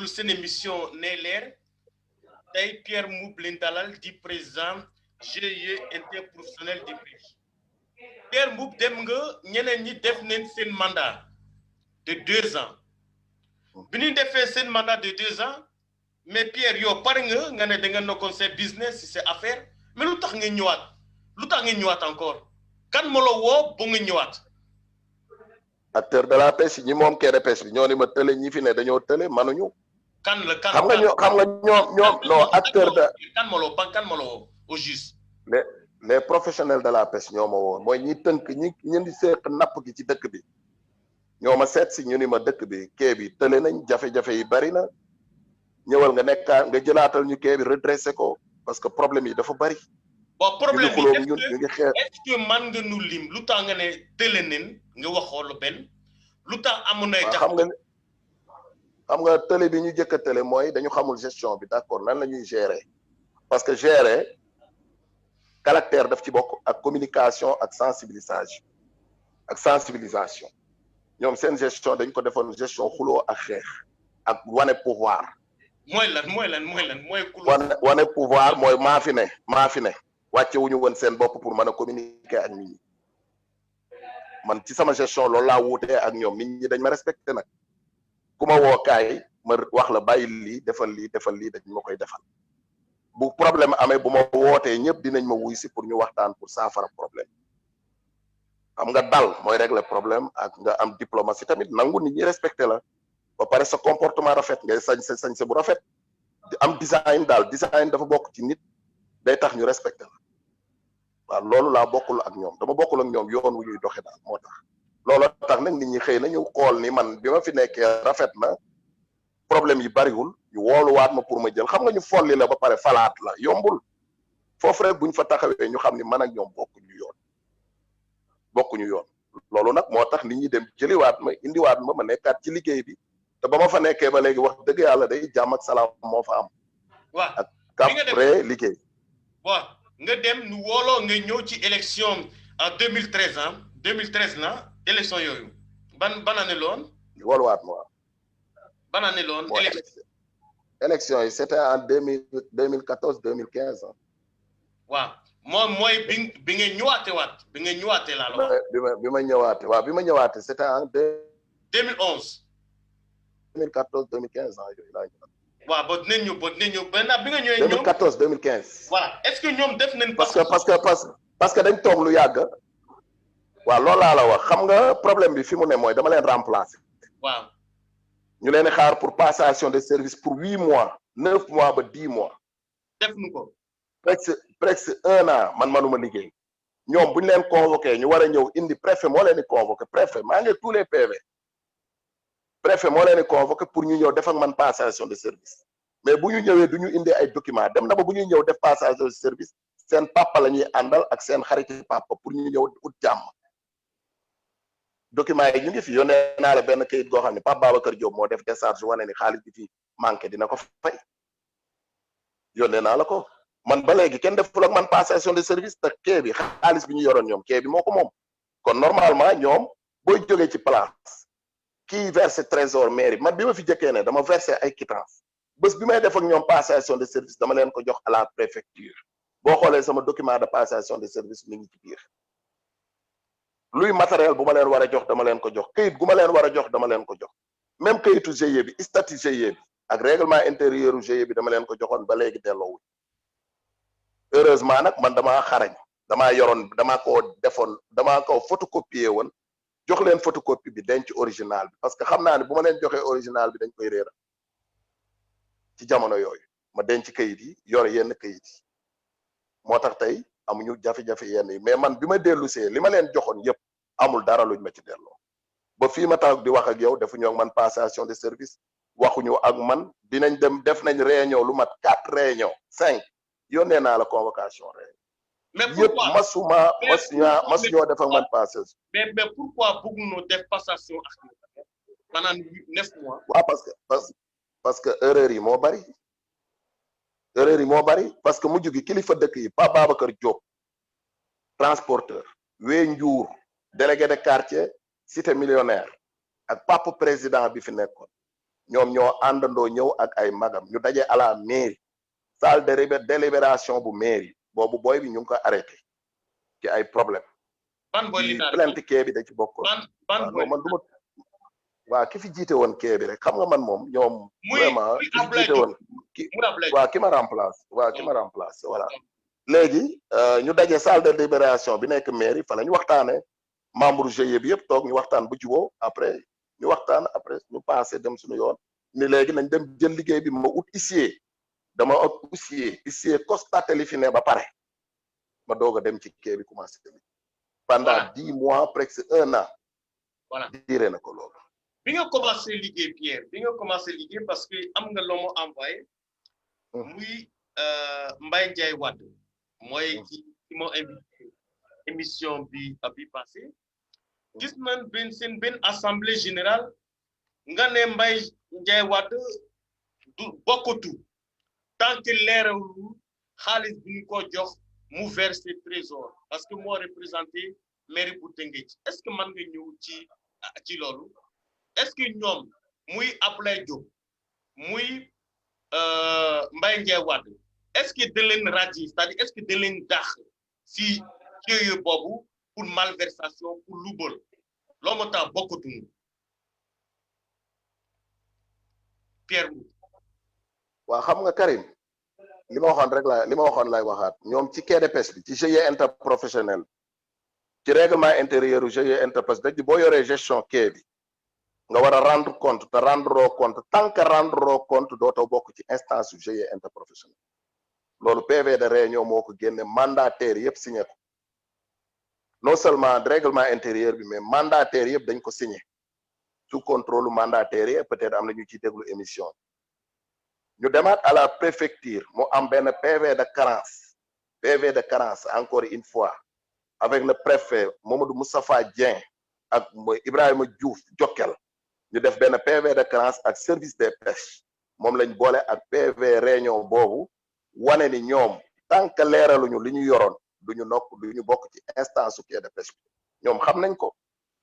déglu seen émission ne leer tey Pierre Mboup leen dalal di président GIE interprofessionnel de pêche Pierre Mboup dem nga ñeneen ñi def nañ seen mandat de 2 ans bi ñu defee seen mandat de 2 ans mais Pierre yow pare nga ne da nga nekkoon seen business si c'est affaire mais lu tax nga ñëwaat encore kan moo la woo ba nga ñëwaat. acteur de la pêche ñi moom quai de pêche bi ñoo ni ma tële ñi fi ne dañoo tële manuñu. kan xam nga ñoom non acteur de. kan moo la woo au juste. les professionnels de la pêche ñoo ma woon mooy ñi tënk ñi di seq napp gi ci dëkk bi ñoo ma seet si ñu ni ma dëkk bi quai bi tële nañ jafe-jafe yi bari na ñëwal nga jëlaatal ñu quai bi redressé ko parce que problème yi dafa bari. bon problème bi est-ce que man nga nu lim lu tax nga ne tële nañ nga waxoo lu benn lu tax amoon ay xam nga tële bi ñu jëkk a tële mooy dañu xamul gestion bi d'accord nan la ñuy gérer parce que gérer caractère daf ci bokk ak communication ak sensibilisation ñoom seen gestion dañ ko defoon gestion xuloo ak xeex ak wane pouvoir. mooy wane pouvoir mooy maa fi ne wàcce wuñu woon seen bopp pour mën a communiquer ak nit ñi man ci sama gestion loolu laa wuutee ak ñoom nit ñi dañ ma respecté nag ku ma woo kaay ma wax la bàyyi lii defal lii dañ ma koy defal bu problème amee bu ma wootee ñëpp dinañ ma wuy si pour ñu waxtaan pour saafara problème xam nga dal mooy régler problème ak nga am diplomatie tamit nangu nit ñi respecté la ba pare sa comportement rafet ngay sañse bu rafet di am design dafa bokk ci nit day tax ñu respecté la waaw loolu laa bokkul ak ñoom dama bokkul ak ñoom yoon wu ñuy doxe daal moo tax loolu tax nag nit ñi xëy na ñu xool ni man bi ma fi nekkee rafet na problème yi bariwul ñu wooluwaat ma pour ma jël xam nga ñu folli la ba pare falaat la yombul foofu rek buñ fa taxawee ñu xam ni man ak ñoom bokkuñu yoon loolu nag moo tax nit ñi dem jëliwaat ma indiwaat ma nekkaat ci liggéey bi te ba ma fa nekkee ba léegi wax dëgg yàlla day jàmm ak salaam moo fa am. waaw ak après liggéey. waaw nga dem nu wooloo nga ñëw ci élection en 2013 ah 2013 na élection yooyu ban année la woon. wooluwaat ma. ban année la woon élection yi c'était en 2014 2015 ah. waaw moom mooy bi nga ñëwaatee laa la wax. bi ma ñëwaatee c'était en 2011. 2014 2015 ah yooyu laa ñëwaat. waaw ba dinañ ñëw bi nga ñëwee. 2014 2015. voilà est-ce que ñoom def nañ. parce que dañ toog lu yàgg. waaw loolu laa la wax xam nga problème bi fi mu ne mooy dama leen remplacer. waaw. ñu leen xaar pour passation de service pour 8 mois 9 mois ba 10 mois. def nu ko. presque 1 an man manuma liggéey. ñoom bu ñu leen convoqué ñu war a ñëw indi préfet moo leen di convoqué préfet maa ngi tous les PV. préfet moo leen di convoqué pour ñu ñëw def ak man passation de service mais bu ñu ñëwee du ñu indi ay documents dem na ba bu ñuy ñëw def passation de service seen papa la ñuy àndal ak seen xariti papa pour ñu ñëw ut jàmm documents yi ñu ngi fi yónnee naa la benn kayit goo xam ne Pape Babacar Diop moo def décharge wane ni xaalis bi fi manqué dina ko fay yónnee naa la ko man ba léegi kenn deful ak man passation de service te quai bi xaalis bi ñu yoroon ñoom quai bi moo ko moom kon normalement ñoom booy jógee ci place kii versé trésor mairie man bi ma fi jëkkee ne dama versé ay quittance bés bi may def ak ñoom passation de service dama leen ko jox à la préfecture boo xoolee sama document de passation de service mi ngi ci biir luy matériel bu ma leen war a jox dama leen ko jox këyit gu ma leen war a jox dama leen ko jox même këyitu GIE bi statut GIE bi ak règlement intérieur u GIE bi dama leen ko joxoon ba léegi delloowuñ heureusement nag man damaa xarañ damaa ko photocopier woon jox leen photocopie bi denc original bi parce que xam naa ne bu ma leen joxee original bi dañ koy réeral ci jamono yooyu ma denc kayit yi yor yenn kayit yi moo tax tey amuñu jafe-jafe yenn yi mais man bi ma dellusee li ma leen joxoon yëpp amul dara luñ ma ci delloo ba fii ma taw di wax ak yow defuñu ak man passation de service waxuñu ak man dinañ dem def nañ réunion lu mat 4 réunion 5 yónnee naa la convocation réunion. mais pourquoi yëpp masuñoo def ak man passation. mais pourquoi bëgguñoo def passation ak pendant 9 mois. waaw parce que erreur yi moo bari. parce que mujj gi kilifa dëkk yi Pape Babacar Diop transporteur Wee Ndiour délégué de quartier cité millionnaire ak Pape président bi fi nekkoon ñoom ñoo àndandoo ñëw ak ay magam ñu daje à la mairie salle de délibération bu mairie boobu booy bi ñu ngi ko arrêté ci ay problème ban boy li plainte kee bi da ci bokkoon ban boy man duma waa ki fi jiite woon kee bi rek xam nga man moom ñoom vraiment ki fi jiite woon ki ma remplace ki ma remplace voilà léegi ñu daje salle de délibération bi nekk mairie fa la ñu waxtaane membre GIE bi yëpp toog ñu waxtaan bu juboo après ñu waxtaan après ñu passé dem suñu yoon ni léegi nañ dem jël liggéey bi ma ut huissier dama ut huissier constaté li fi ne ba pare ma doog a dem ci kee bi commencé pendant 10 mois presque 1 an voilà diire na ko loolu bi nga commencé liggéey Pierre bi nga commencé liggéey parce que am nga loo ma envoyé muy Mbaye Ndiaye Wade mooy ci moo invité émission bi passé gis nañ seen benn assemblée générale nga ne Mbaye Ndiaye Wade du bokkatu tant que leeralul xaalis bi ñu ko jox mu verser trésor parce que moo représenté mairie bu Tëngéej est-ce que mën nga ñëw ci loolu est-ce que ñoom muy Ablaye Diop muy Mbaye Ndiaye Wade est-ce que da leen radier c'est-à-dire est-ce que da leen dàq si yooyu boobu pour malversation pour lubal loo moo tax bokkatuñu Pierre waa xam nga Karim li ma waxoon lay waxaat ñoom ci quai de pêche bi ci GIE interprofessionnel ci règlement intérieur u GIE interpêche dañ di boo yoree gestion quai bi nga war a rendre compte te rendre compte tant que rendre compte dootoo bokk ci instance u GIE interprofessionnel loolu PV de réunion moo ko génne mandataire yëpp signé ko non seulement règlement intérieur bi mais mandataire yëpp dañ ko signé sous contrôle mandataire yi peut-être am na ñu ciy déglu émission ñu demaat à la préfecture mu am benn PV de carence encore une fois avec le préfet Mamadou Moustapha Dieng ak Ibrahima Diouf Jokkel ñu def benn PV de carence ak service des pêches moom lañ boole ak PV réunion boobu wane ni ñoom tant que leeraluñu li ñu yoroon duñu bokk ci instance su quai de pêche bi ñoom xam nañ ko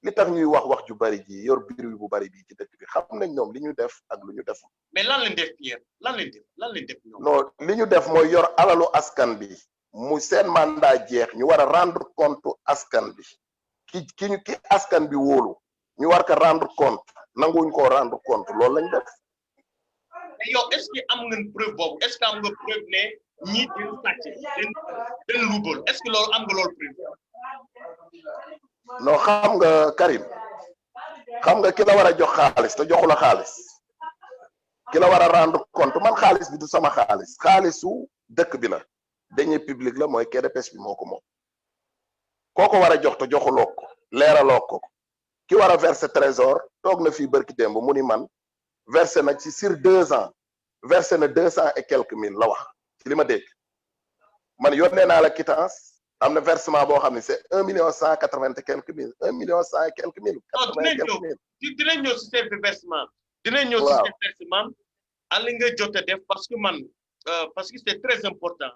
li tax ñuy wax ju bari ji yor biir bu bari bi ci dëkk bi xam nañ ñoom li ñu def ak lu ñu def. mais lan lañ def Pierre lan lañ def ñoom. non li ñu def mooy yor alalu askan bi mu seen mandat jeex ñu war a rendre compte askan bi ki askan bi wóolu ñu war ko rendre compte nanguwuñ koo rendre compte loolu lañ def. mais yow est-ce que am ngeen preuve boobu est-ce que am nga preuve ne ñii dañ sàcc dañ luubal est-ce que loolu am nga loolu preuve. non xam nga Karim xam nga ki la war a jox xaalis te joxu la xaalis ki la war a rendre compte man xaalis bi du sama xaalisu dëkk bi la deniers publics la mooy quai de pêche bi moo ko moom kooko war a jox te joxuloo ko leeraloo ko ki war a verser trésor toog na fii bërki démb mu ni man versé na ci sur 2 ans versé na 200 et quelques mille la wax ci li ma dégg man yónnee naa la quittance am na versement boo xam ne c'est 1,180 et quelques mille 1,100 et quelques mille. 80 et quelques mille. dinañ ñëw si seen versement. dinañ ñëw si seen versement. ali nga jot a def parce que c'est très important.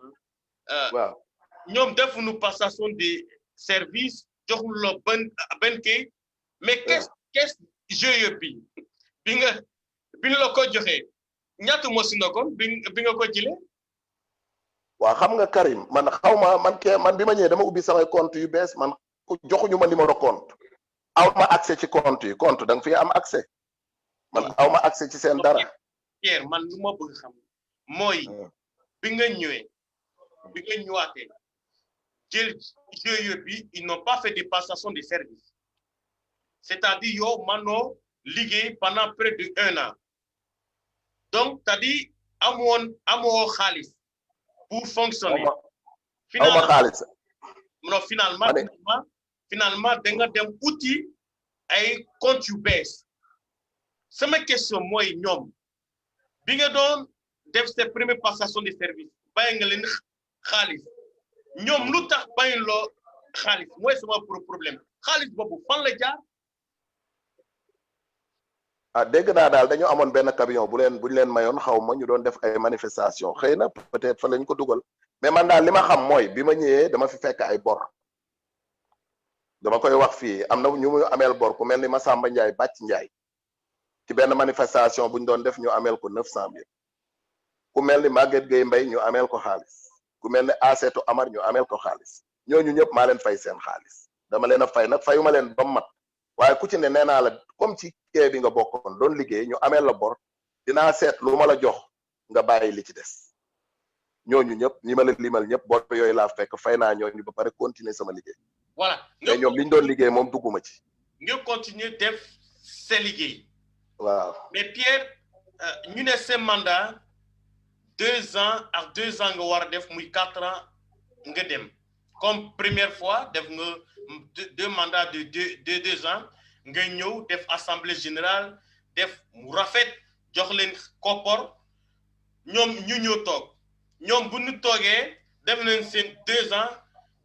waaw ñoom defuñu passation de service joxul la benn kii mais qu'est-ce GIE bi nga la ko joxee ñaata moo si nekkoon bi nga ko jëlee. waaw xam nga Karim man xawma man bi ma ñëwee dama ubbi samay compte yu bees man joxuñu ma numéro compte aw ma accès ci compte yi compte da nga fi am accès man aw ma accès ci seen dara. Pierre man lu ma bëgg xam mooy bi nga ñëwaatee jël GIE bi ils n'ont pas fait de passation de service c'est-à-dire yow manoo liggéey pendant près de 1 an donc c'est-à-dire amoo xaalis pour fonctionner. Finalement da nga dem uti ay compte yu bees sama question mooy ñoom bi nga doon def sa première passation de service bàyyi nga leen xaalis ñoom lu tax bàyyi loo xaalis mooy sama problème xaalis boobu fan la jaar. dégg naa daal dañu amoon benn camion buñ leen mayoon xaw ma ñu doon def ay manifestation xëy na peut-être fa lañ ko dugal mais man daal li ma xam mooy bi ma ñëwee dama fi fekk ay bor dama koy wax fii am na ñu muy ameel bor ku mel ni Massamba Ndiaye Bàcc Ndiaye ci benn manifestation buñ doon def ñu amel ko 900,000 ku mel ni Maguette Gueye Mbaye ñu amel ko xaalis ku mel ni Asetou Amar ñu amel ko xaalis ñooñu ñëpp maa leen fay seen xaalis dama leen a fay nag fayuma leen ba mat waaye ku ci ne nee naa la comme ci kee bi nga bokkoon doon liggéey ñu amel la bor dinaa seet lu ma la jox nga bàyyi li ci des ñooñu ñëpp ñi ma la limal ñëpp bor yooyu laa fekk fay naa ñooñu ba pare continuer sama liggéey. voilà mais ñoom liñ doon liggéey moom dugguma ci. nga continuer def sa liggéey. waaw mais Pierre ñu ne sa mandat 2 ans ak 2 ans nga war a def muy 4 ans nga dem comme première fois def nga 2 mandats de 2 ans nga ñëw def assemblée générale def mu rafet jox leen koppor ñoom ñu ñëw toog ñoom bu ñu toogee def nañ seen 2 ans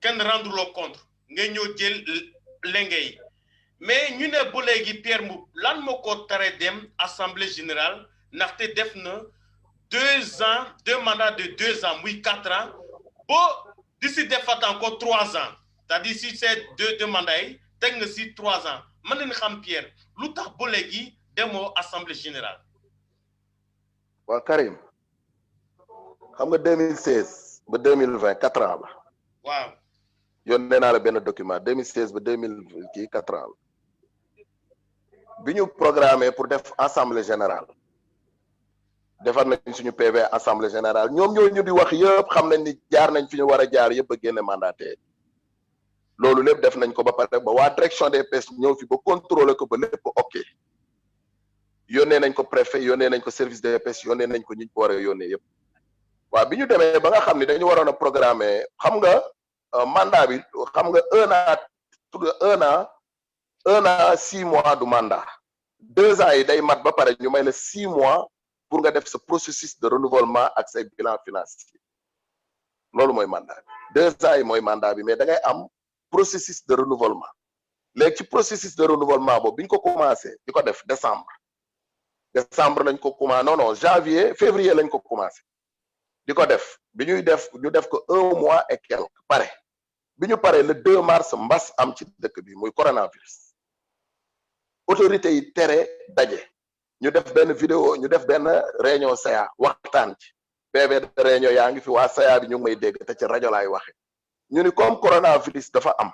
kenn rendre le compte nga ñëw jël lenge yi mais ñu ne bu léegi Pierre Mboup lan moo ko tere dem assemblée générale ndaxte def na 2 ans 2 mandats de 2 ans muy 4 ans bo d'ici defat encore 3 ans c'est-à-dire si c'est 2 mandats yi teg nga si 3 ans mën nañu xam Pierre lu tax bu léegi demoo assemblée générale. waaw Karim xam nga 2016 ba 2020 4 ans la. waaw. yónnee naa la benn document 2016 ba 2020 kii 4 ans la bi ñu programmé pour def assemblée générale defar nañ suñu PV assemblée générale ñoom ñoo ñu di wax yëpp xam nañ ni jaar nañ fi ñu war a jaar yëpp a génne mandataire loolu lépp def nañ ko ba pare ba waa direction des pêches ñëw fi ba contrôler ko ba lépp ok yónnee nañ ko préfet yónnee nañ ko service des pêches yónnee nañ ko ñi ko war a yónnee yëpp waaw bi ñu demee ba nga xam ne dañu waroon a programmer xam nga mandat bi xam nga 1 an 6 mois du mandat 2 ans yi day mat ba pare ñu may la 6 mois pour nga def sa processus de renouvellement ak say bilan financier loolu mooy mandat bi 2 ans yi mooy mandat bi mais da ngay am processus de renouvellement léegi ci processus de renouvellement boobu bi ñu ko commencé di ko def décembre lañ ko commencé non janvier février lañ ko commencé di ko def bi ñuy def ñu def ko 1 mois et quelque pare bi ñu paree le 2 mars mbas am ci dëkk bi muy coronavirus autorité yi tere daje ñu def benn vidéo ñu def benn réunion SAA waxtaan ci PV de réunion yaa ngi fi waa SAA bi ñu ngi may dégg te ci rajo laay waxe ñu ni comme coronavirus dafa am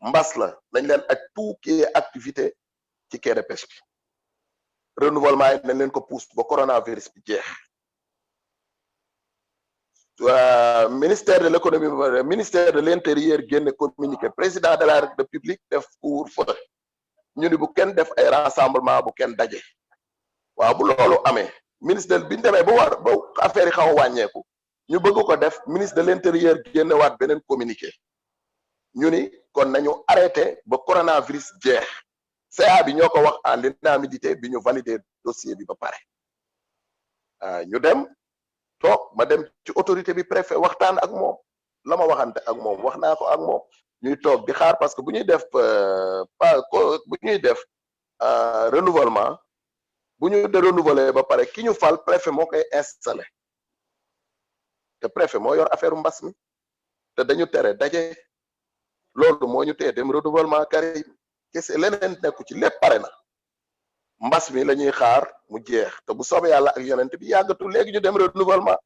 mbas la nañ leen ak tout qui est activité ci quai de pêche bi renouvellement yi nañ leen ko pousse ba coronavirus bi jeex ministère de l'économie ministère de l'intérieur génne communiqué président de la république def couvre-feu ñu ni bu kenn def ay rassemblement bu kenn daje waaw bu loolu amee ministre bi ñu demee ba affaire yi xaw a wàññeeku ñu bëgg ko def ministre de l'intérieur génne waat beneen communiqué ñu ni kon nañu arrêté ba coronavirus jeex CA bi ñoo ko wax en l'unanimité bi ñu validé dossier bi ba pare ñu dem toog ma dem ci autorité bi préfet waxtaan ak moom la ma waxante ak moom wax naa ko ak moom ñuy toog di xaar parce que bu ñuy def renouvellement bu ñu de renouveler ba pare ki ñu fal préfet moo koy installé te préfet moo yor affaire mbas mi te dañu tere daje loolu moo ñu tee dem renouvellement Karim kese leneen nekku ci lépp pare na mbas mi la ñuy xaar mu jeex te bu soobee yàlla ak yonent bi yàggatu léegi ñu dem renouvellement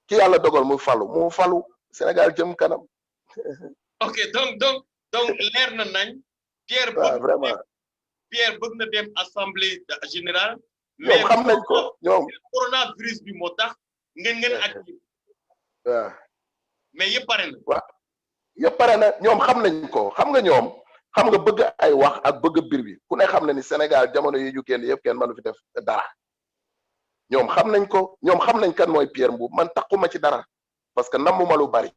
ki yàlla dogal mu falu Sénégal jëm kanam. ok donc leer na nañ. Pierre vraiment Pierre bëgg na dem assemblée générale. mais xam nañ ko ñoom coronavirus bi moo tax ngeen ak waaw mais yëpp pare na. waaw yëpp pare na ñoom xam nañ ko xam nga ñoom xam nga bëgg ay wax ak bëgg bir bi ku ne xam na ni Sénégal jamono yi ñu génn yëpp kenn mënu fi def dara ñoom xam nañ ko ñoom xam nañ kan mooy Pierre Mboup man taxuma ci dara parce que nammuma lu bari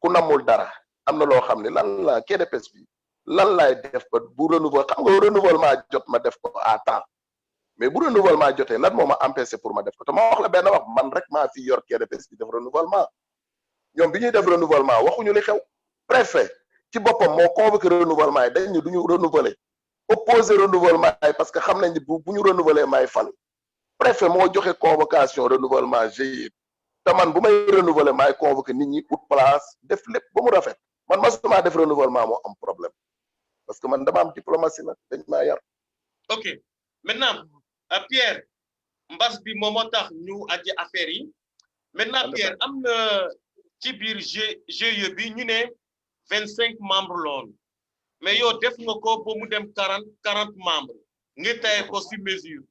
ku nammul dara am na loo xam ne lan la quai de pêche bi lan laay def ba bu renouvellement xam nga renouvellement jot ma def ko à temps mais bu renouvellement jotee lan moo ma empêché pour ma def ko te ma wax la benn wax man rek maa fi yor quai de pêche bi def renouvellement ñoom bi ñuy def renouvellement waxuñu li xew préfet ci boppam moo convoqué renouvellement yi dañ ñu duñu renouveler opposé renouvellement yi parce que xam nañ ni bu ñu renouveler may fal préfet moo joxe convocation renouvellement GIE te man bu may renouveler may convoqué nit ñi ut place def lépp ba mu rafet man masuma def renouvellement moo am problème parce que man dama am diplomatie nag dañ maa yar. ok maintenant Pierre mbas bi moom moo tax ñu aji affaire yi maintenant Pierre am na ci biir GIE bi ñu ne 25 membres loon mais yow def nga ko ba mu dem 40 membres nga taye ko si mesure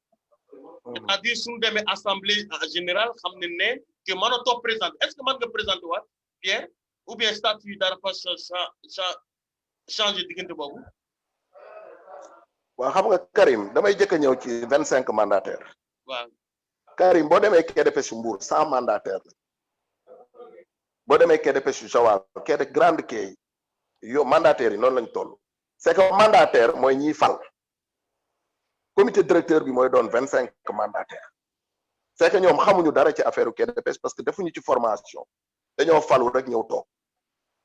c'est-à-dire suñu demee assemblée générale xam ne que mënatoo présenter est-ce que mën nga présenter waat Pierre ou bien statut dara fa changer diggante boobu. waaw xam nga Karim damay jëkk a ñëw ci 25 mandataires. waaw Karim boo demee quai de pêche Mbour 100 mandataires la boo demee quai de pêche Joal quai de grande quai yo mandataires yi noonu lañ toll. c'est que mandataire mooy ñiy fal comité directeur bi mooy doon 25 mandataires c'est que ñoom xamuñu dara ci affaire quai de pêche parce que defuñu ci formation dañoo falu rek ñëw toog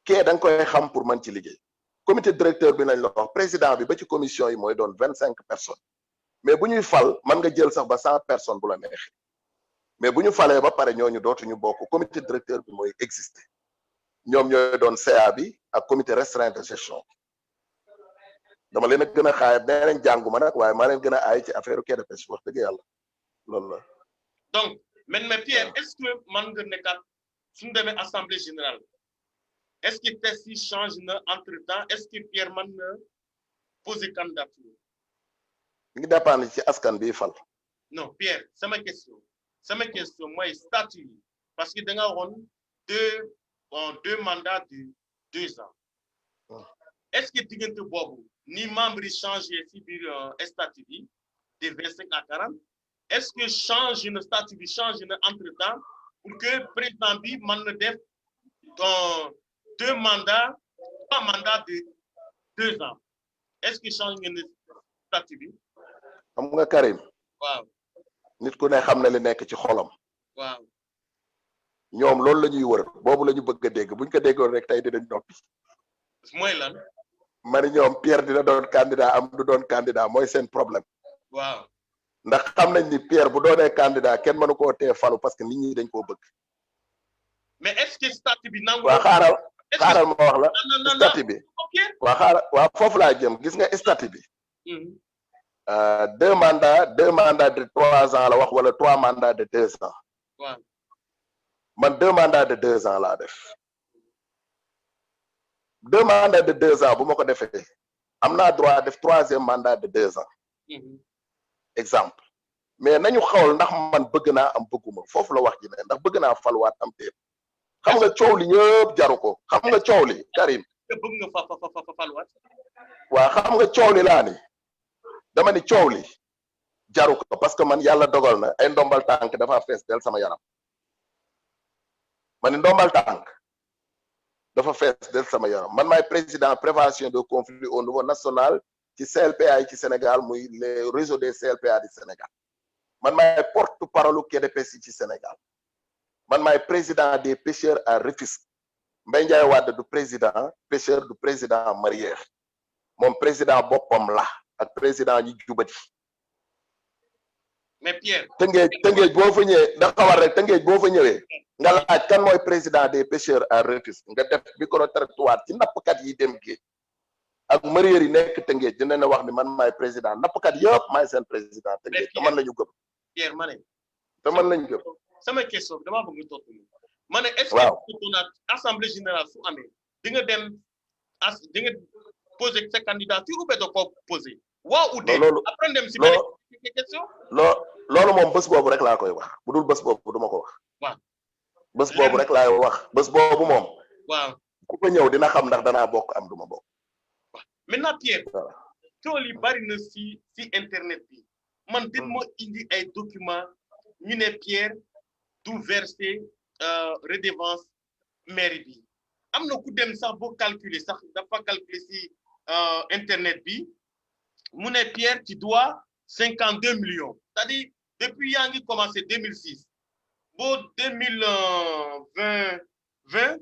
kee da nga koy xam pour mën ci liggéey comité directeur bi lañ la wax président bi ba ci commission yi mooy doon 25 personnes mais bu ñuy fal mën nga jël sax ba 100 personnes bu la neexee mais bu ñu falee ba pare ñooñu dootuñu bokk comité directeur bi mooy exister ñoom ñooy doon CA bi ak comité restreint de gestion dama leen a gën a xaay nee nañ jànguma nag waaye maa leen gën a aay ci affaire quai de pêche wax dëgg yàlla loolu la. donc mais Pierre est-ce que mën nga nekkaat suñu demee assemblée générale est-ce que test yi change na entre temps est-ce que Pierre mën na poser candidature. mi ngi dépendre ci askan bi fal. non Pierre sama question mooy statut yi parce que da nga waxoon deux mandats de 2 ans. est-ce que diggante boobu ni membre yi changé ci biir statut bi de 25 à 40 est-ce que change na statut bi change na entre temps pour que président bi mën na def 3 mandats de 2 ans est-ce que change na statut bi. xam nga Karim. waaw. nit ku ne xam na li nekk ci xolam. waaw. ñoom loolu la ñuy wër boobu la ñu bëgg a dégg buñ ko déggoon rek tey dinañ noppi. mooy lan. ma ni ñoom Pierre dina doon candidat am du doon candidat mooy seen problème. waaw. ndax xam nañ ni Pierre bu doonee candidat kenn mënu koo tee falu parce que nit ñi dañ koo bëgg. mais est-ce que statut bi nangu. waa xaaral ma wax la. statut bi. waa foofu laa jëm gis nga statut bi. 2 mandats de 3 ans la wax wala 3 mandats de 2 ans. waaw. man 2 mandats de 2 ans laa def. 2 mandats de 2 ans bu ma ko defee am naa droit def 3e mandat de 2 ans. exemple mais nañu xawal ndax man bëgg naa am bëgguma foofu la wax ji ne ndax bëgg naa faluwaat am téer xam nga coow li ñëpp jaru ko xam nga coow li Karim. bëgg nga fa faluwaat. waa xam nga coow li laa ni dama ni coow li jaru ko parce que man yàlla dogal na ay ndombal tànk dafa fees del sama yaram ma ni ndombal tànk dafa fees del sama yaram man maay président prévention de conflit au niveau national ci CLPA yi ci Sénégal muy le réseau des CLPA du Sénégal man maay porte-parole quai de pêche yi ci Sénégal man maay président des pêcheurs à Rufisque Mbaye Ndiaye Wade du président pêcheur du président Marière moom président boppam la ak président ñi jubati. mais Pierre. Tëngéej boo fa ñëwee da xawar rek Tëngéej boo fa ñëwee nga laaj kan mooy président des pêcheurs à Rufisque nga def micro-trottoir ci nappkat yi dem géej ak mareyeur yi nekk Tëngéej dina ne wax ni man maay président nappkat yëpp maay seen président Tëngéej te man lañu gëm. Pierre ma ne. te man lañu gëm. sama question dama bëgg ñu tontu ma ne est-ce que assemblée générale su amee di nga dem di nga poser sa candidature ou bien doo ko poser. waaw ou déet après dem si beneen question. loolu moom bés boobu rek laa koy wax bu dul bés boobu du ma ko wax. waaw bés boobu rek laay wax bés boobu moom. waaw ku ko ñëw dina xam ndax danaa bokk am du ma bokk. maintenant Pierre. tool yi bari na si internet bi man din moo indi ay documents ñu ne Pierre du verser redevance mairie bi am na ku dem sax boo calculer sax dafa calculer si internet bi mu ne Pierre tu dois 52 millions c'est-à-dire depuis yaa ngi commencé 2006 boo 2020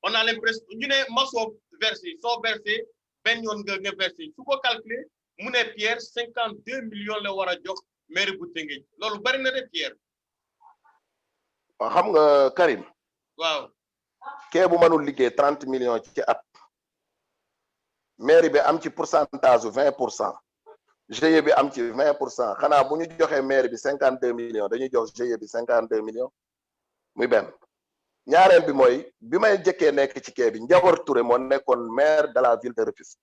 on a l'impression ñu ne ma soo versé benn yoon nga versé su ko calculer mu ne Pierre 52 millions la war a jox mairie bu Tëngéej loolu bari na de Pierre. waaw xam nga Karim. waaw. kee bu mënul liggéey 30 millions ci at. mairie bi am ci pourcentage 20%. GIE bi am ci 20%. xanaa bu ñu joxee maire bi 52 millions dañuy jox GIE bi 52 millions muy benn. ñaareel bi mooy bi may jëkkee nekk ci kee bi Ndiawar Touré moo nekkoon maire de la ville de Rufisque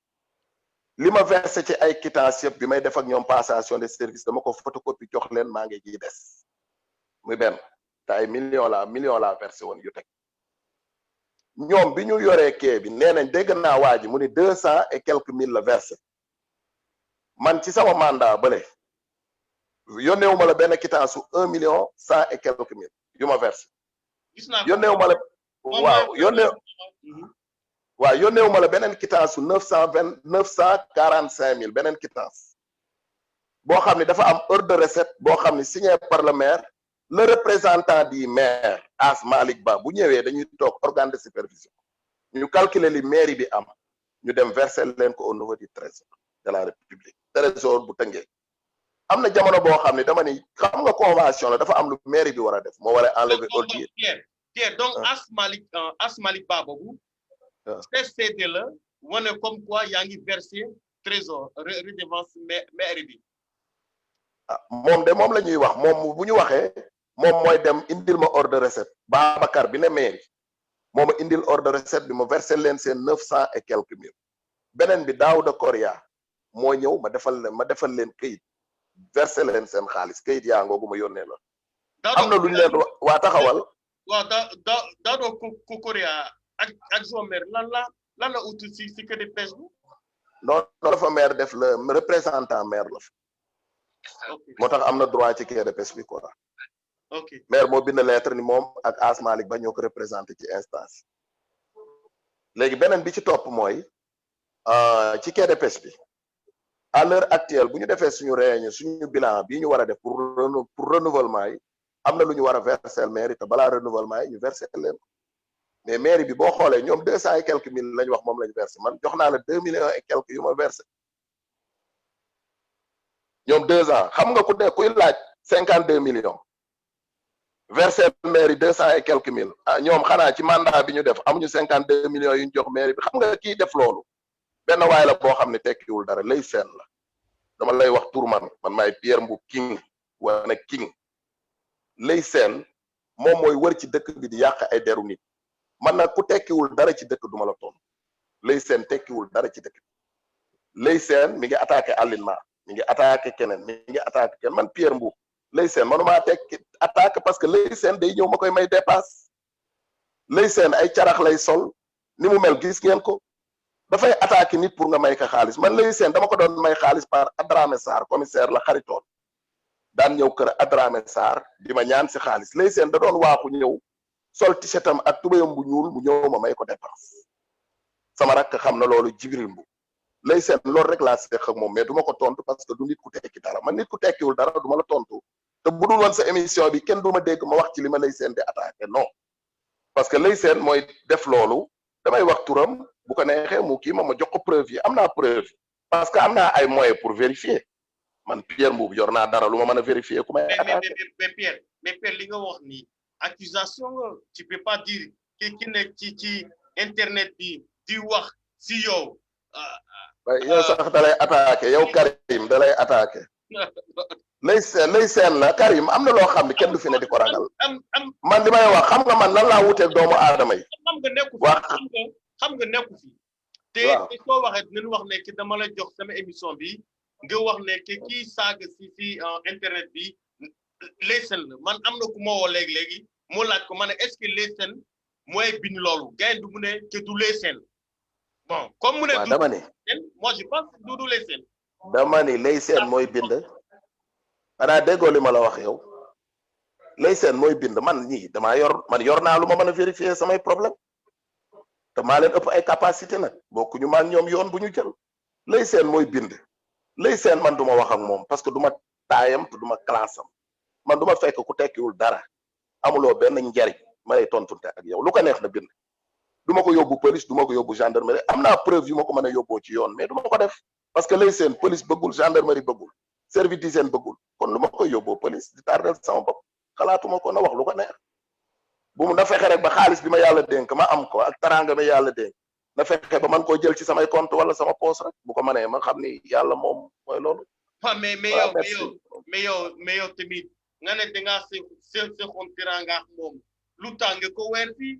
li ma versé ci ay quittance yëpp bi may def ak ñoom passation de service dama ko photocopie jox leen maa ngi ciy des muy benn te ay millions la versé woon yu teg ñoom bi ñu yoree kee bi nee nañ dégg naa waa ji mu ni 200 et quelques mille la versé man ci sama mandat bële yónneewu ma la benn quittance su 1 million 100 et quelques mille yu ma versé yónneewu ma la waaw yónneewu ma la beneen quittance su 945 000 beneen quittance boo xam ne dafa am ordre de recette boo xam ne signé par le maire le représentant du maire As Malick Ba bu ñëwee dañuy toog organe de supervision ñu calculer li mairie bi am ñu dem verser leen ko au niveau du trésor de la république trésor bu Tëngéej am na jamono boo xam ne dama ni xam nga convention la dafa am lu mairie bi war a def moo war a enlever ordure. Pierre donc As Malick Ba boobu CCD la wane comme quoi yaa ngi versé trésor redevance mairie bi. ah moom de moom la ñuy wax moom bu ñu waxee moom mooy dem indil ma ordre de recette Babacar bi ne mairie moo ma indil ordre de recette bi ma versé leen seen 900 et quelques mille beneen bi Daouda Koria moo ñëw ma defal leen këyit versé leen seen xaalis këyit yaa ngoogu ma yónnee la. am na lu ñu leen waa taxawal. waaw Daouda Koria ak son maire lan la ut si que de pêche bu. non dafa maire def le représentant maire la fa. moo tax am na droit ci quai de pêche bi quoi. ok maire moo bind lettre ni moom ak As Malick Ba ñoo ko représenté ci instance léegi beneen bi ci topp mooy ci quai de pêche bi à l'heure actuelle bu ñu defee suñu réunion suñu bilan bii ñu war a def pour renouvellement yi am na lu ñu war a verser maire te balaa renouvellement yi ñu verser leen ko mais mairie bi boo xoolee ñoom 200 et quelques mille lañ wax moom lañ versé man jox naa la 2 millions et quelques yu ma versé ñoom 2 ans xam nga ku ne kuy laaj 52 millions versé mairie 200 et quelques mille ah ñoom xanaa ci mandat bi ñu def amuñu 52 millions yu ñu jox mairie bi xam nga kii def loolu benn waay la boo xam ne tekkiwul dara lay seen la dama lay wax tur man maay Pierre Mboup King wala King lay seen moom mooy wër ci dëkk bi di yàq ay deru nit man nag ku tekkiwul dara ci dëkk duma la tontu lay seen tekkiwul dara ci dëkk bi lay seen mi ngi attaqué alignement mi ngi attaqué keneen mi ngi attaqué keneen man Pierre Mboup lay seen manuma tekki attaque parce que lay seen day ñëw ma koy may dépasse lay seen ay carax lay sol ni mu mel gis ngeen ko dafay attaqué nit pour nga may ko xaalis man lay seen dama ko doon may xaalis par Adramé Sarr commissaire la xaritoon daan ñëw kër Adramé Sarr di ma ñaan si xaalis lay seen da doon waaxu ñëw sol t-shirtam ak tubéyam bu ñuul mu ñëw ma may ko dépense sama rakk xam na loolu Jibril Mbu lay seen loolu rek laa seq ak moom mais du ma ko tontu parce que du nit ku tekki dara man nit ku tekkiwul dara du ma la tontu te bu dul woon sa émission bi kenn du ma dégg ma wax ci li ma lay seen di attaqué non parce que lay seen mooy def loolu damay wax turam bu ko neexee mu kii ma jox ko preuve yi am naa preuve parce que am naa ay moyens pour vérifier man Pierre Mboup yor naa dara lu ma mën a vérifier ku may attaqué mais Pierre li nga wax nii accusation nga tu peux pas dire ki nekk ci internet bi di wax si yow. yow sax da lay attaqué yow Karim da lay attaqué lay seen la Karim am na loo xam ne kenn du fi ne di ko ragal man li may wax xam nga man lan laa wuteeg doomu aadama yi. xam nga nekku fi xam nga nekku fi. te soo waxee dinañ wax ne ki dama la jox sama émission bi nga wax ne ki kii saaga si internet bi lay seen la man am na ku ma woo léegi mu laaj ko ma ne est-ce que lay seen mooy bind loolu gain du mu ne que du lay seen bon comme mu ne. waaw dama ni moi je pense que du lay seen. dama ni lay seen mooy bind. xanaa déggoo li ma la wax yow lay seen mooy bind man ñii damaa yor naa lu ma mën a vérifier samay problème te maa leen ëpp ay capacité nag bokkuñu ma ak ñoom yoon bu ñu jël lay seen mooy bind lay seen man du ma wax ak moom parce que du ma taayam te du ma classe am man du ma fekk ku tekkiwul dara amuloo benn njariñ ma lay tontunte ak yow lu ko neex na bind du ma ko yóbbu police du ma ko yóbbu gendarmerie am naa preuve yu ma ko mën a yóbboo ci yoon mais du ma ko def parce que lay seen police bëggul gendarmerie bëggul service d'hygiène bëggul kon lu ma koy yóbboo police di tardel sama bopp xalaatuma ko na wax lu ko neex bu mu na fexe rek ba xaalis bi ma yàlla dénk ma am ko ak taranga ma yàlla dénk na fexe ba man koo jël ci samay compte wala sama poos rek bu ko mënee ma xam ni yàlla moom mooy loolu mais yow tamit nga ne da ngaa seqoon teranga moom lu tax nga ko weer fii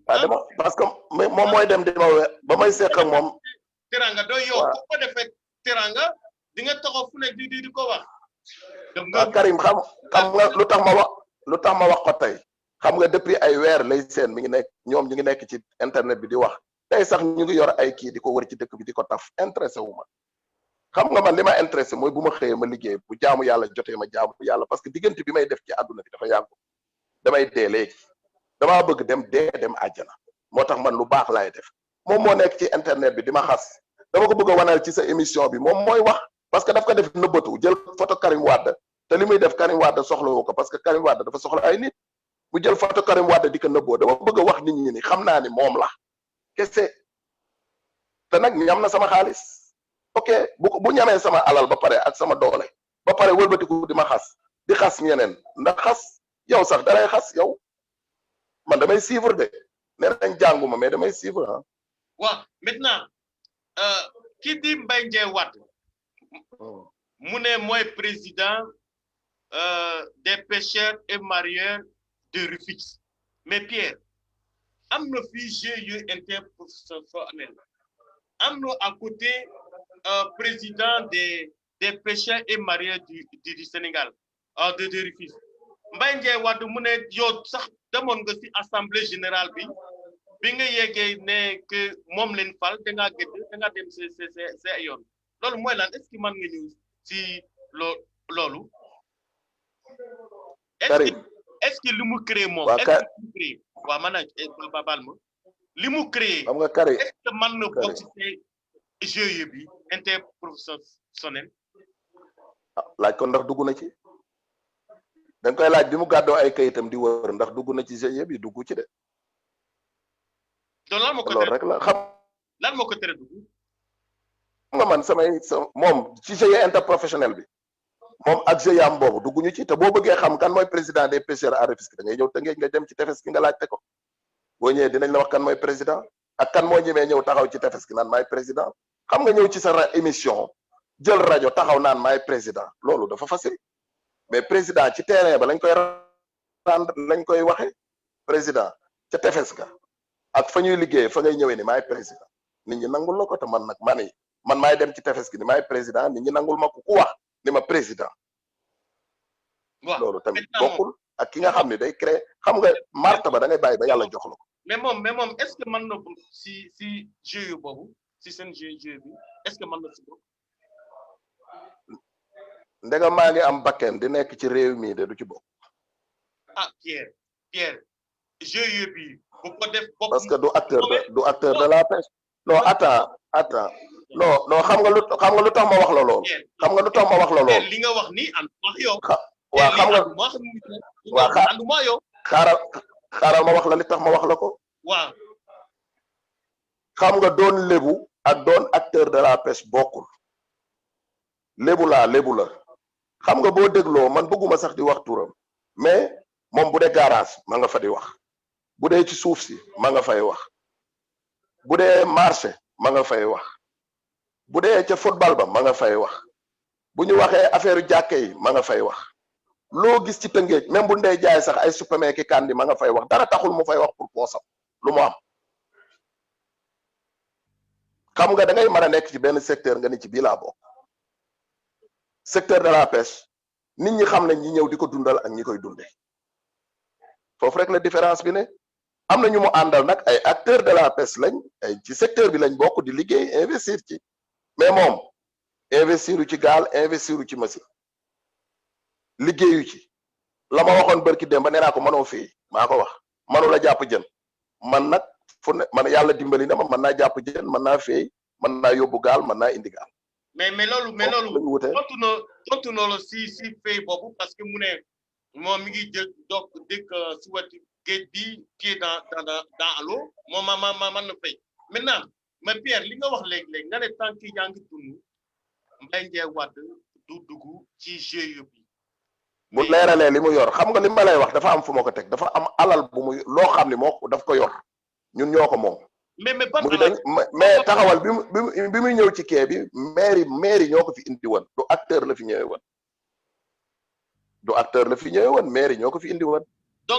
dama parce que moom mooy dem di ma weer ba may seq ak moom teranga doo yow ko defee teranga di nga taxaw fu ne di ko wax. Karim xam nga lu tax ma wax ko tey xam nga depuis ay weer lay seen mi ngi nekk ñoom ñu ngi nekk ci internet bi di wax tey sax ñu ngi yor ay kii di ko wër ci dëkk bi di ko taf intéressé wu ma xam nga man li ma intéressé mooy bu ma xëyee ma liggéey bu jaamu yàlla jotee ma jaamu yàlla parce que diggante bi may def ci àdduna bi dafa yàggu damay dee léegi damaa bëgg dem àjjana moo tax man lu baax laay def moom moo nekk ci internet bi di ma xas dama ko bëgg a wanal ci sa émission bi moom mooy wax parce que daf ko def nëbbatu jël photo Karim Wade te li muy def Karim Wade soxlawu ko parce que Karim Wade dafa soxla ay nit bu jël photo Karim Wade di ko nëbboo dama bëgg a wax nit ñi ni xam naa ni moom la kese te nag ñam na sama xaalis ok bu ñamee sama alal ba pare ak sama doole ba pare wëlbatiku di ma xas di xas ñeneen ndax xas yow sax dalay xas yow man damay suivre de nee nañ jànguma mais damay suivre ah. waaw maintenant kii di Mbaye Ndiaye Wade mu ne mooy président des pêcheurs et mareyeurs de Rufisque mais Pierre am na fii GIE interprofessionnel am na à côté président des pêcheurs et mareyeurs du Sénégal de Rufisque Mbaye Ndiaye Wade mu ne yow sax demoon nga ci assemblée générale bi nga yeggee ne que moom leen fal da ngaa dem sa yoon loolu mooy lan est-ce que mën nga ñëw ci loolu. est-ce que li mu créé moom. est-ce que li mu créé waaw man baal ma li mu créé. xam nga Karim est-ce que mën na bokk ci GIE bi interprofessionnel. laaj ko ndax dugg na ci. dañ koy laaj bi mu gàddoo ay kayitam di wër ndax dugg na ci GIE bi dugg ci de. donc lan moo ko loolu rek la xam. lan moo ko tere dugg. nga man moom ci GIE interprofessionnel bi moom ak GIE am boobu dugguñu ci te boo bëggee xam kan mooy président des pêcheurs à Rufisque da ngay ñëw Tëngéej nga dem ci tefes gi nga laajte ko boo ñëwee dinañ la wax kan mooy président ak kan moo ñemee ñëw taxaw ci tefes gi naan maay président xam nga ñëw ci sa émission jël rajo taxaw naan maay président loolu dafa facile mais président ci terrain ba lañ koy waxe président ca tefes ga ak fa ñuy liggéey fa ngay ñëwee ni maay président nit ñi nangul la ko te man nag man maay dem ci tefes gi ni maay président nit ñi nangul ma ku wax ni ma président. waaw loolu tamit bokkul ak ki nga xam ne day créer xam nga marta ba da ngay bàyyi ba yàlla jox la ko. mais moom est-ce que mën na si GIE boobu si seen GIE bi est-ce que mën na si bokk. ndegam maa ngi am bakken di nekk ci réew mi de du ci bokk. ah Pierre GIE bi bu ko def bokk parce que du acteur de la pêche. non attends non xam nga lu tax ma wax la loolu. xam nga lu tax ma wax la loolu. li nga wax ni and wax yow. waaw xam nga waaw xaaral ma wax la li tax ma wax la ko. waaw. xam nga doon lébu ak doon acteur de la pêche bokkul. lébu la xam nga boo dégloo man bëgguma sax di wax turam mais moom bu dee garage ma nga fa di wax bu dee ci suuf si ma nga fay wax bu dee marché ma nga fay wax bu dee ca football ba ma nga fay wax bu ñu waxee affaire jàkke yi ma nga fay wax loo gis ci Tëngéej même bu ndey jaay sax ay suppame ki kandi ma nga fay wax dara taxul mu fay wax pour poosam lu mu am xam nga da ngay mën a nekk ci benn secteur nga ni ci bii laa bokk secteur de la pêche nit ñi xam nañ ñi ñëw di ko dundal ak ñi koy dunde foofu rek la différence bi ne am na ñu mu àndal nag ay acteurs de la pêche lañ ay ci secteur bi lañ bokk di liggéey investir ci mais moom investiru ci gaal investiru ci machine liggéeyu ci la ma waxoon barki dem ba nee naa ko mënoo fii maa ko wax mënu la jàpp jën man nag fu ne man yàlla dimbali na ma mën naa jàpp jën mën naa fay mën naa yóbbu gaal mën naa indi gaal. mais loolu tontu noonu si fay boobu parce que mu ne moom mi ngi jël donc dëkk si wetu géej bi pied dans l'eau moom ma mën na fay maintenant mais Pierre li nga wax léegi nga ne tant que yaa ngi dund Mbaye Ndiaye Wade du dugg ci GIE bi. bu leeralee li mu yor xam nga li ma lay wax dafa am fu ma ko teg dafa am alal bu muy loo xam ne moo daf ko yor ñun ñoo ko moom mais ban muy dañ mais taxawal bi muy ñëw ci kee bi mairie ñoo ko fi indi woon du acteur la fi ñëwee woon du acteur la fi ñëwee woon mairie ñoo ko fi indi woon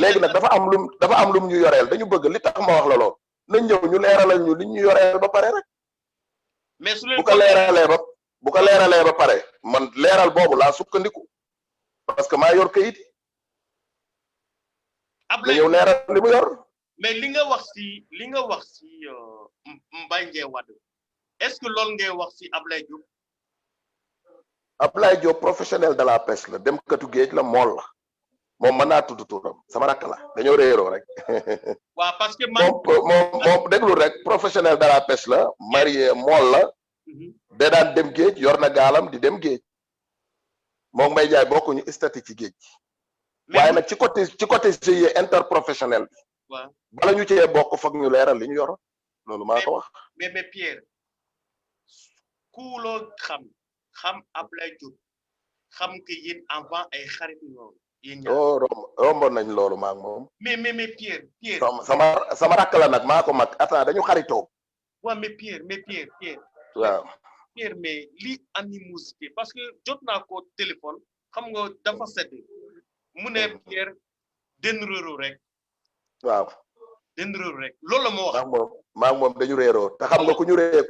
léegi nag dafa am lum ñu yoreel dañu bëgg li tax ma wax la lool nañ ñëw ñu leeralal ñu li ñu yoreel ba pare rek mais su bu ko leeralee ba pare man leeral boobu laa sukkandiku parce que maa yor kayit na ñëw leeral li mu yor mais li nga wax si Mbaye Ndiaye Wade est-ce que loolu ngay wax si Ablaye Diop professionnel de la pêche la dem katu géej la mool la moom mën naa tudd turam sama rakk la dañoo réeroo rek waaw parce que moom déglu rek professionnel de la pêche la marié mool la da daan dem géej yor na gaalam di dem géej moom Mbaye Ndiaye bokkuñu statut ci géej waaye nag ci côté GIE interprofessionnel bi waaw bala ñu cee bokk foog ñu leeral li ñu yor loolu maa ko wax mais Pierre ku loo xam Ablaye Diop xam que yéen avant ay xarit noonu yéen ñaar romboon nañ loolu maa ngi moom mais Pierre sama rakk la nag maa ko mag attends dañu xaritoo waaw mais Pierre waaw Pierre mais li animosité parce que jot naa ko téléphone xam nga dafa sedd mu ne Pierre den réeroo rek waaw den réeroo rek loolu la moo wax maa ngi moom dañu réeroo te xam nga ku ñu réeree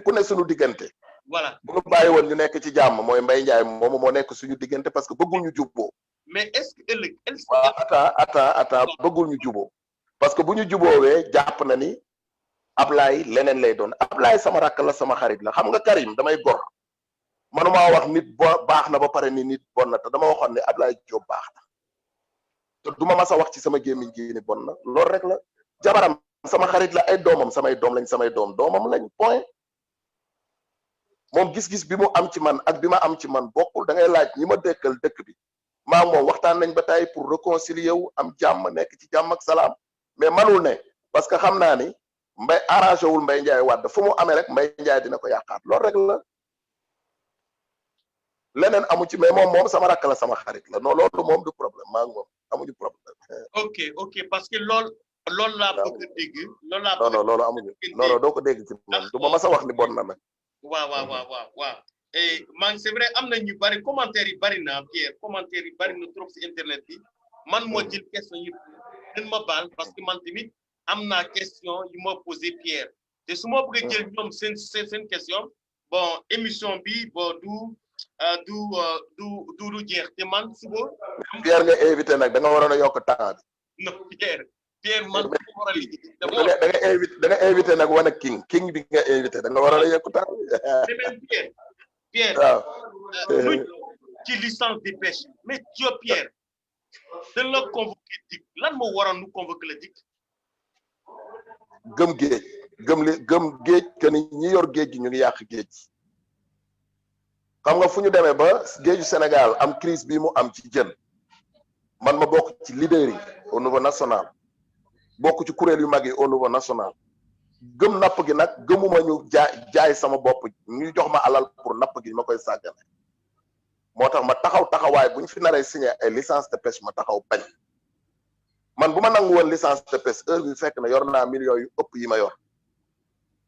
ku ne suñu diggante voilà bu ñu bàyyi woon ñu nekk ci jàmm mooy Mbaye Ndiaye moomu moo nekk suñu diggante parce que bëggul ñu jubboo mais est-ce que ëllëg waaw attends bëggul ñu juboo parce que bu ñu juboowee jàpp na ni Ablaye leneen lay doon Ablaye sama rakk la sama xarit la xam nga Karim damay gor manuma wax nit baax na ba pare ni nit bon na te dama waxoon ne Ablaye Diop baax na te duma mas a wax ci sama gémmiñ gi ni bon na loolu rek la jabaram sama xarit la ay doomam samay doom lañ samay doomam lañ point moom gis-gis bi mu am ci man ak bi ma am ci man bokkul da ngay laaj ñi ma dëkkal dëkk bi maa moom waxtaan nañ ba tey pour réconcilier wu am jàmm nekk ci jàmm ak salaam mais manul ne parce que xam naa ni Mbaye arrangé wul Mbaye Ndiaye Wade fu mu amee rek Mbaye Ndiaye dina ko yàqaat loolu rek la leneen amu ci mais moom sama rakk la sama xarit la non loolu moom du problème maa ngi moom amuñu problème. ok parce que loolu laa bëgg a dégg. loolu laa non loolu amuñu non doo ko dégg ci man du ma mas a wax ni bon na nag. waaw et man c'est vrai am na ñu bari commentaire yi bari na Pierre commentaire yi bari na trop si internet bi man moo jël question yi dañ ma baal parce que man tamit am naa question yu ma posé Pierre te su ma bëggee jël ñoom seen question bon émission bi bon du jeex te man suba. Pierre nga invité nag da nga waroon a yokk temps bi. non Pierre man ko war a liggéey. da nga invité nag wane king bi nga invité da nga waroon a yokk temps bi. Pierre lu ci licence de pêche mais Pierre dañ la convoqué dik lan moo waroon nu convoqué la dik gëm géej que ni ñi yor géej gi ñu ngi yàq géej xam nga fu ñu demee ba géeju Sénégal am crise bi mu am ci jën man ma bokk ci leader yi au niveau national bokk ci kuréel yu mag yi au niveau national gëm napp gi nag gëmuma ñu jaay sama bopp ñu jox ma alal pour napp gi ma koy sàggane moo tax ma taxawaay bu ñu fi naree signé ay licence de pêche ma taxaw bañ man bu ma nangu woon licence de pêche heure bi fekk na yor naa millions yu ëpp yi ma yor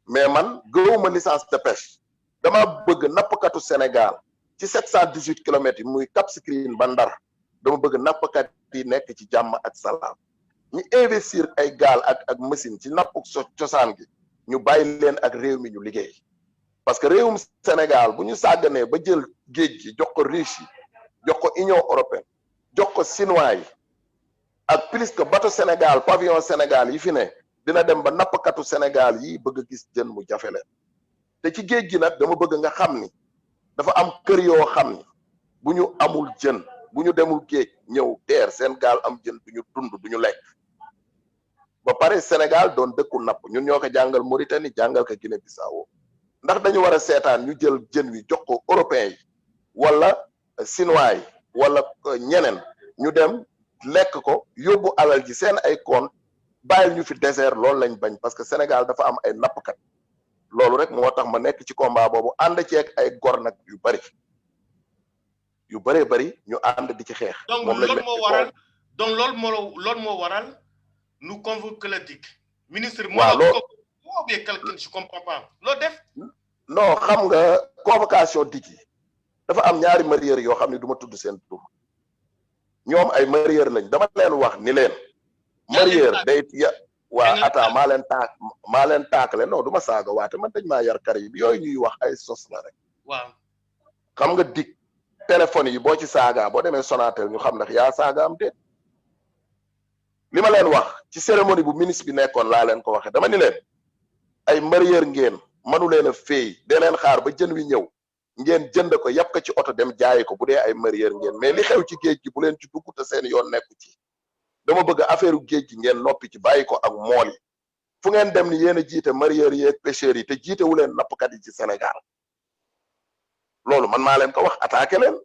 mais man gëwuma licence de pêche dama bëgg nappkatu Sénégal ci 718 kilomètres yi muy Cap Skirring ba Ndar dama bëgg nappkat yi nekk ci jàmm ak salaam ñu investir ay gaal ak machine ci napp cosaan gi ñu bàyyi leen ak réew mi ñu liggéey parce que réewum Sénégal bu ñu sàgganee ba jël géej gi jox ko riche yi jox ko Union européenne jox ko chinois yi ak plus que bateau Sénégal pavillon Sénégal yi fi ne dina dem ba nappkatu Sénégal yi bëgg a gis jën mu jafe leen te ci géej gi nag dama bëgg nga xam ni dafa am kër yoo xam ni bu ñu amul jën bu ñu demul géej ñëw teer seen gaal am jën du ñu dund du ñu lekk ba pare Sénégal doon dëkku napp ñun ñoo ko jàngal Mauritanie jàngal ko Guinée Bissau ndax dañu war a seetaan ñu jël jën wi jox ko européens yi wala chinois yi wala ñeneen ñu dem lekk ko yóbbu alal ji seen ay compte bàyyil ñu fi désert loolu lañ bañ parce que Sénégal dafa am ay nappkat loolu rek moo tax ma nekk ci combat boobu ànd ceeg ay gor nag yu bëree bëri ñu ànd di ci xeex. donc loolu moo waral nu convoqué la DIC. ministre waaw ou bien quelqu'un je comprends pas lo def non xam nga convocation dik yi dafa am ñaari marieur yoo xam ne du ma tudd seen tur ñoom ay marieur lañ dama leen wax ni leen marieur day waa ata maa leen taakale non du ma saaga waate man dañ maa yar kari bi yooyu ñuy wax ay sos la rek waaw xam nga dik téléphone yi boo ci saaga boo demee Sonatel ñu xam ndax yaa saaga am déet li ma leen wax ci cérémonie bu ministre bi nekkoon laa leen ko waxee dama ni leen ay marieur ngeen manu leen a féey de leen xaar ba jën wi ñëw ngeen jënd ko yàpp ko ci oto dem jaayi ko bu dee ay marieur ngeen mais li xew ci géej gi bu leen ci dugg te seen yoon nekku ci dama bëgg affaire géej gi ngeen noppi ci bàyyi ko ak mool yi fu ngeen dem ni yéen a jiite marieur yi ak pêcheurs yi te jiite wu leen nappkat yi ci Sénégal loolu man maa leen ko wax attaqué leen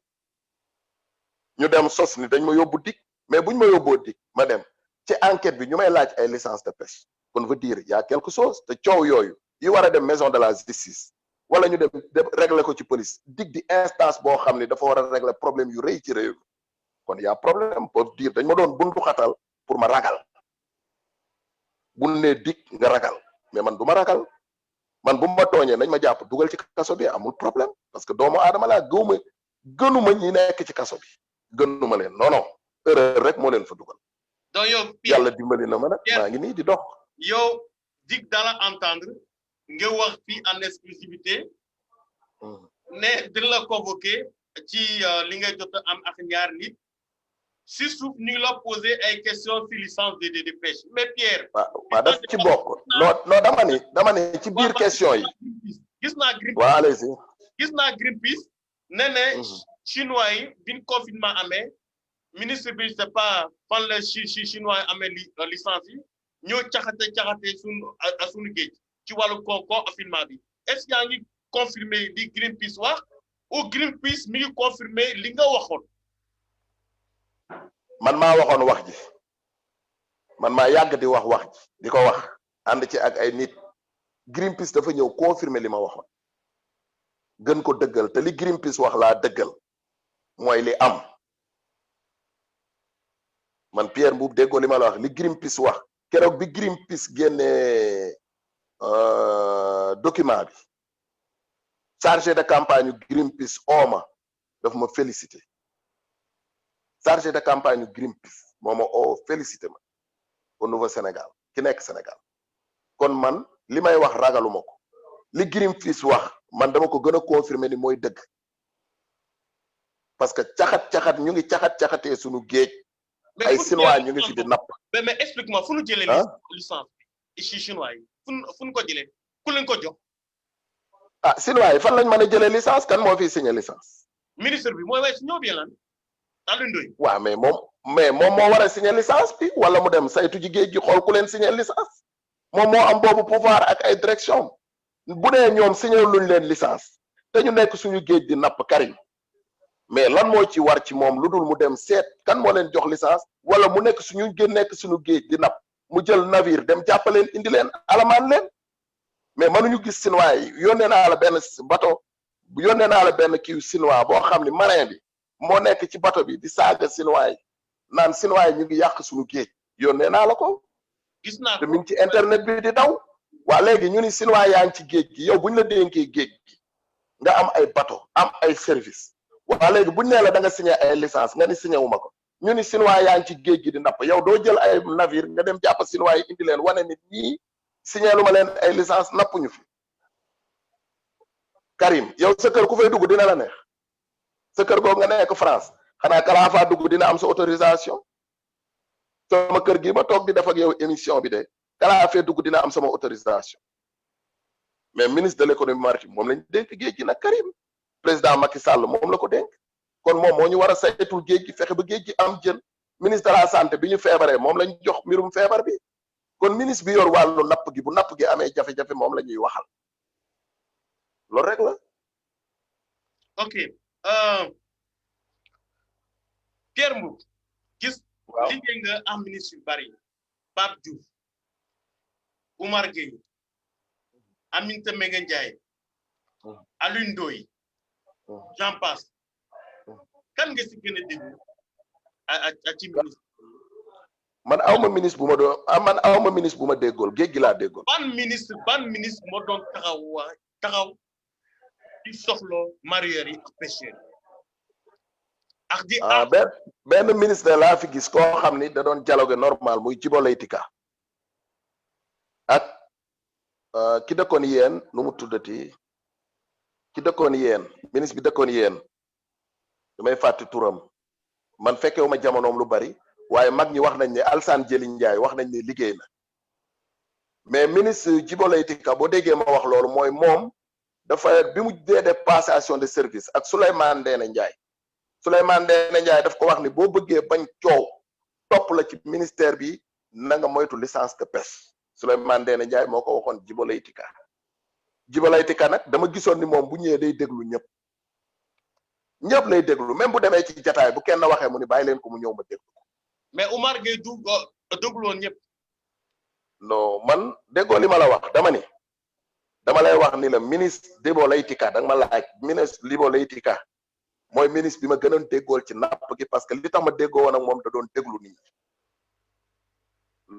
ñu dem sos ni dañ ma yóbbu dik mais buñ ma yóbboo dik ma dem ci enquête bi ñu may laaj ay licence de pêche kon veut dire y a quelque chose te coow yooyu yi war a dem maison de la justice wala ñu dem régler ko ci police dig di instance boo xam ne dafa war a régler problème yu rëy ci réew mi kon y a problème pour dire dañ ma doon buntu xatal pour ma ragal bu ne dig nga ragal mais man du ma ragal man bu ma tooñee nañ ma jàpp dugal ci kaso bi amul problème parce que doomu aadama laa gënuma ñi nekk ci kaso bi gënuma leen non non erreur rek moo leen fa dugal donc yow yàlla dimbali na ma nag maa ngi nii di dox yow dig dala entendre nga wax fii en exclusivité ne dina la convoqué ci li ngay jot am ak ñaar nit si suuf ñu ngi la poser ay questions sur licence de pêche mais Pierre waaw daf ci bokk non dama ni ci biir question yi gis naa Greenpeace waaw allez-y gis naa Greenpeace ne chinois yi bin confinement amee ministre bi c'est pas fan la chinois amee licence yi ñoo caxate suñu géej ci wàllu confinement bi est-ce que yaa ngi confirmer li Greenpeace wax ou Greenpeace mi ngi confirmer li nga waxoon man maa waxoon wax ji man maa yàgg di wax ji di ko wax ànd ci ak ay nit Greenpeace dafa ñëw confirmer li ma waxoon gën ko dëggal te li Greenpeace wax laa dëggal mooy li am man Pierre Mboup déggoo li ma la wax li Greenpeace wax keroog bi Greenpeace génnee document bi chargé de campagne Greenpeace ooma daf ma félicité chargé de campagne Greenpeace moo ma félicité ma au nouveau Sénégal ki nekk Sénégal kon man li may wax ragaluma ko li Greenpeace wax man dama ko gën a confirmer ni mooy dëgg parce que caxat ñu ngi caxatee suñu géej ay chinois ñu ngi fi di napp mais explique-moi fu ñu jëlee licence bi ci chinois yi fu ñu ko jëlee ku leen ko jox chinois yi fan lañ mën a jëlee licence kan moo fi signé licence ministre bi mooy si ñoo bien lan Alioune Ndoye waaw mais moom moo war a signé licence bi wala mu dem saytu ji géej gi xool ku leen signé licence moom moo am boobu pouvoir ak ay direction bu dee ñoom signé luñ leen licence te ñu nekk suñu géej di napp Karim mais lan moo ci war ci moom lu dul mu dem seet kan moo leen jox licence wala mu nekk suñu géej di napp mu jël navire dem jàppaleen indi leen alamaan leen mais mënuñu gis chinois yi yónnee naa la benn bateau yónnee naa la benn kii chinois boo xam ni marin bi moo nekk ci bateau bi di saaga chinois yi naan chinois yi ñu ngi yàq suñu géej yónnee naa la ko gis naa te mi ngi ci internet bi di daw waa léegi ñu ni chinois yaa ngi ci géej gi yow buñ la dénkee géej gi nga am ay bateau am ay service waa léegi buñ nee la da nga signé ay licence nga ni signé wu ma ko ñu ni chinois yaa ngi ci géej gi di napp yow doo jël ay navire nga dem jàpp chinois yi indi leen wane nit ñi signé lu ma leen ay licence nappuñu fi Karim yow sa kër ku fay dugg dina la neex sa kër googu nga nekk France xanaa kalaa faa dugg dina am sa autorisation sama kër gi ma toog di def ak yow émission bi de kalaa fee dugg dina am sama autorisation mais ministre de l'économie maritime moom lañ dénk géej gi nag Karim président Macky Sall moom la ko dénk kon moom moo ñu war a saytul géej gi fexe ba géej gi am jën ministre de la santé bi ñu feebaree moom lañ jox mbirum feebar bi kon ministre bi yor wàllu napp gi bu napp gi amee jafe-jafe moom la ñuy waxal loolu rek la. ok Pierre Mboup gis. waaw liggéey nga am ministre yu bari Pape Diouf Oumar Gueye Aminata Mbengue Ndiaye Alioune Ndoye j'en passe kan nga si gën a déglu a ci ministre man awma ministre bu ma do man awma ministre bu ma déggol géej gi laa déggol ban ministre moo doon taxaw di soxlo mareyeur yi ak pêcheurs yi ak di benn ministre laa fi gis koo xam ni da doon dialogue normal muy Djibo Leyti Ka ak ki dëkkoon yéen nu mu tuddati ki dëkkoon yéen ministre bi dëkkoon yéen damay fàtti turam man fekkewuma jamonoom lu bari waaye mag ñi wax nañ ne Alsane Jëli Njaay wax nañ ne liggéey na mais ministre Djibo Leyti Ka boo déggee ma wax loolu mooy moom dafa bi mu dee def passation de service ak Souleymane Ndéné Ndiaye daf ko wax ni boo bëggee bañ coow topp la ci ministère bi na nga moytu licence de pêche Souleymane Ndéné Ndiaye moo ko waxoon Djibo Leyti Ka nag dama gisoon ni moom bu ñëwee day déglu ñëpp lay déglu même bu demee ci jataay bu kenn waxee mu ni bàyyi leen ko mu ñëw ma déglu ko mais Oumar Gueye dégluwoon ñëpp non man déggoo li ma la wax dama lay wax ni la ministre Djibo Leyti Ka da nga ma laaj ministre Djibo Leyti Ka mooy ministre bi ma gënoon déggool ci napp gi parce que li tax ma déggoo woon ak moom da doon déglu nit ñi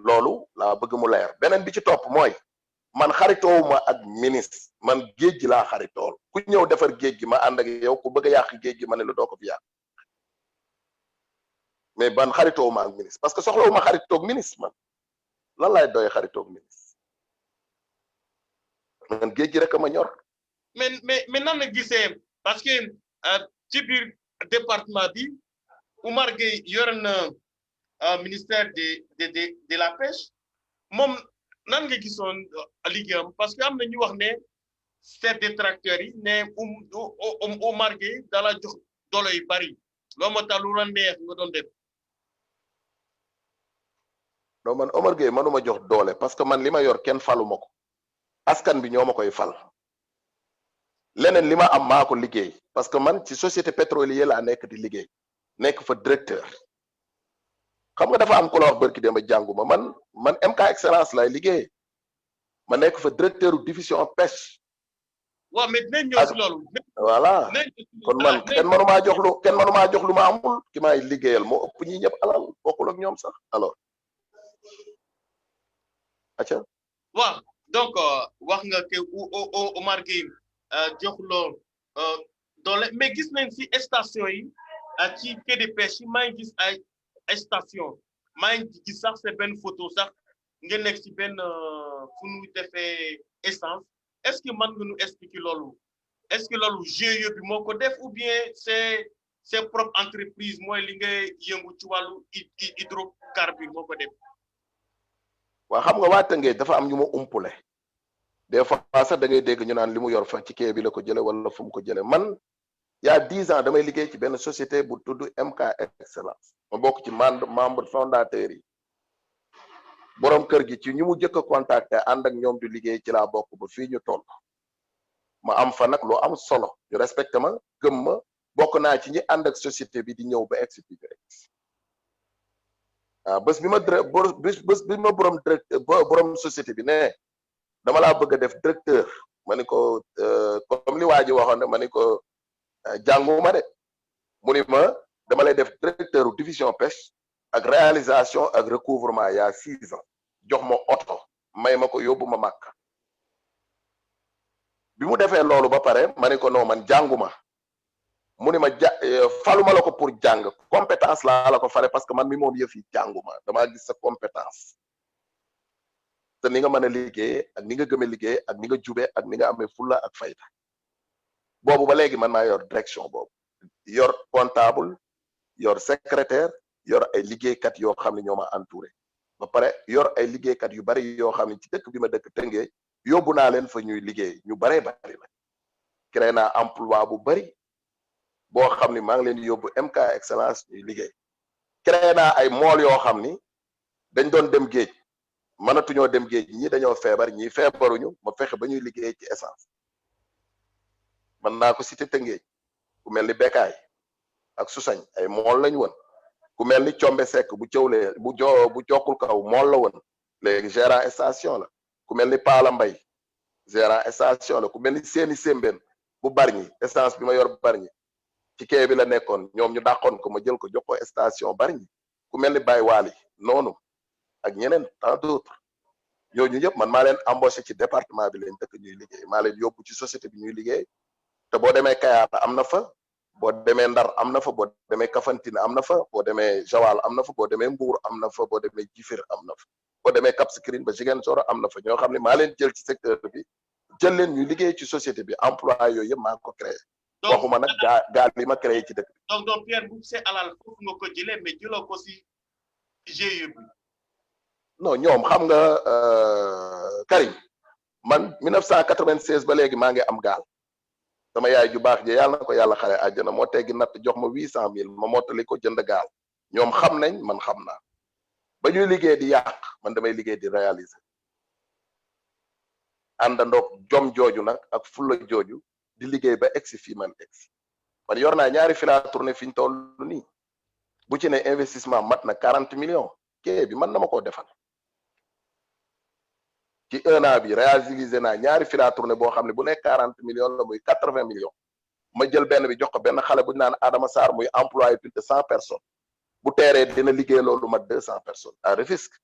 loolu laa bëgg mu leer beneen bi ci topp mooy man xaritoowuma ak ministre man géej gi laa xaritool ku ñëw defar géej gi ma ànd ak yow ku bëgg a yàq géej gi ma ne la doo ko fi yàq mais ban xaritoowuma ak ministre parce que soxlawuma xaritoog ministre man lan laay doy xaritoog ministre man géej gi rek ma ñor mais nan la gisee parce que ci biir département bi Oumar Gueye yor na ministère de la pêche moom nan nga gisoon liggéeyam parce que am na ñu wax ne chef détracteurs yi ne Oumar Gueye dala jox doole yu bari loo ma tax lu la neex nga doon def non man Oumar Gueye mënuma jox doole parce que man li ma yor kenn faluma ko askan bi ñoo ma koy fal leneen li ma am maa ko liggéey parce que man ci société pétrolière laa nekk di liggéey nekk fa directeur xam nga dafa am ko la wax barki dem ba jànguma man MK Excellence lay liggéey ma nekk fa directeur division pêche waaw mais dinañ ñëw si loolu voilà kon man kenn mënumaa jox lu ma amul ki may liggéeyal moo ëpp ñi ñëpp alal bokkul ak ñoom sax alors acca waaw donc wax nga ke Oumar Gueye joxuloo doole mais gis nañ si station yi ci quai de pêche yi maa ngi gis ay station maa ngi gis sax c'est benn photo sax ngeen nekk si benn fu ñu defee essence est-ce que mën nga ñu expliquer loolu est-ce que loolu GIE bi moo ko def ou bien c'est propre entreprise mooy li ngay yëngu ci wàllu hydrocarbure moo ko def waa xam nga waa Tëngéej dafa am ñu ma umpule des fois sax da ngay dégg ñu naan li mu yor fa ci quai bi la ko jële wala fu mu ko jële man il y a 10 ans damay liggéey ci benn société bu tudd MK Excellence ma bokk ci membre fondateur yi borom kër gi ci ñu mu jëkk a contacté ànd ak ñoom di liggéey ci laa bokk ba fii ñu toll ma am fa nag lu am solo ñu respecté ma gëm ma bokk naa ci ñi ànd ak société bi di ñëw ba expliqué rek waaw bés bi ma borom société bi ne dama laa bëgg a def directeur ma ni ko comme li waa ji waxoon ne ma ni ko jànguma de mu ni ma dama lay def directeur division pêche ak réalisation ak recouvrement il y a 6 ans jox ma oto may ma ko yóbbu ma màkk bi mu defee loolu ba pare ma ni ko non man jànguma mu ni ma faluma la ko pour jàng compétence laa la ko fale parce que man mi moom yëf yi jànguma damaa gis sa compétence te ni nga mën a liggéey ak ni nga gëme liggéey ak ni nga jube ak ni nga amee fulla ak fayda boobu ba léegi man maa yor direction boobu yor comptable yor secrétaire yor ay liggéeykat yoo xam ne ñoo ma entouré ba pare yor ay liggéeykat yu bari yoo xam ne ci dëkk bi ma dëkk Tëngéej yóbbu naa leen fa ñuy liggéey ñu baree bari la créé naa emploi bu bari boo xam ni maa ngi leen di yóbbu MK Excellence ñuy liggéey créé naa ay mool yoo xam ni dañ doon dem géej mënatuñoo dem géej ñi dañoo feebar ñi feebaruñu ma fexe ba ñuy liggéey ci essence mën naa ko cité Tëngéej ku mel ni Bekaay ak Susañ ay mool lañ woon ku mel ni Combe Sekk bu cëwlee bu jokkul kaw mool la woon léegi gérant station la ku mel ni Paala Mbay gérant station la ku mel ni Seeni Sembène bu Bargny essence bi ma yor Bargny ci quai bi la nekkoon ñoom ñu dàqoon ko ma jël ko jox ko station Bargny ku mel ni Baye Waali noonu ak ñeneen tant d'autres ñooñu ñëpp man maa leen embauché ci département bi leen dëkk ñuy liggéey maa leen yóbbu ci société bi ñuy liggéey te boo demee Kayar am na fa boo demee Ndar am na fa boo demee Kafountine am na fa boo demee Joal am na fa boo demee Mbour am na fa boo demee Djifir am na fa boo demee Cap Skirring ba Ziguinchor am na fa ñoo xam ne maa leen jël ci secteur bi jël leen ñuy liggéey ci société bi emploi yooyu yëpp maa ko créé waxuma nag gaal li ma créé ci dëkk bi. donc Pierre Mboup c'est alal foofu nga ko jëlee mais jëloo ko si GIE bi. non ñoom xam nga Karim man 1996 ba léegi maa ngi am gaal sama yaay ju baax ji yàlla na ko yàlla xare àjjana moo teggi natt jox ma 800 000 ma mottali ko jënd gaal ñoom xam nañ man xam naa ba ñuy liggéey di yàq man damay liggéey di réaliser àndandoog jom jooju nag ak fulla jooju di liggéey ba egsi fii man egsi man yor naa ñaari fila tourné fi ñu toll nii bu ci ne investissement mat na 40 millions kee bi man na ma koo defal ci 1 an bi réalisé naa ñaari fila tourné boo xam ne bu nekk 40 millions la muy 80 millions ma jël benn bi jox ko benn xale bu ñu naan Adama Sarr muy employé plus de 100 personnes bu teeree dina liggéey loolu mat 200 personnes à Rufisque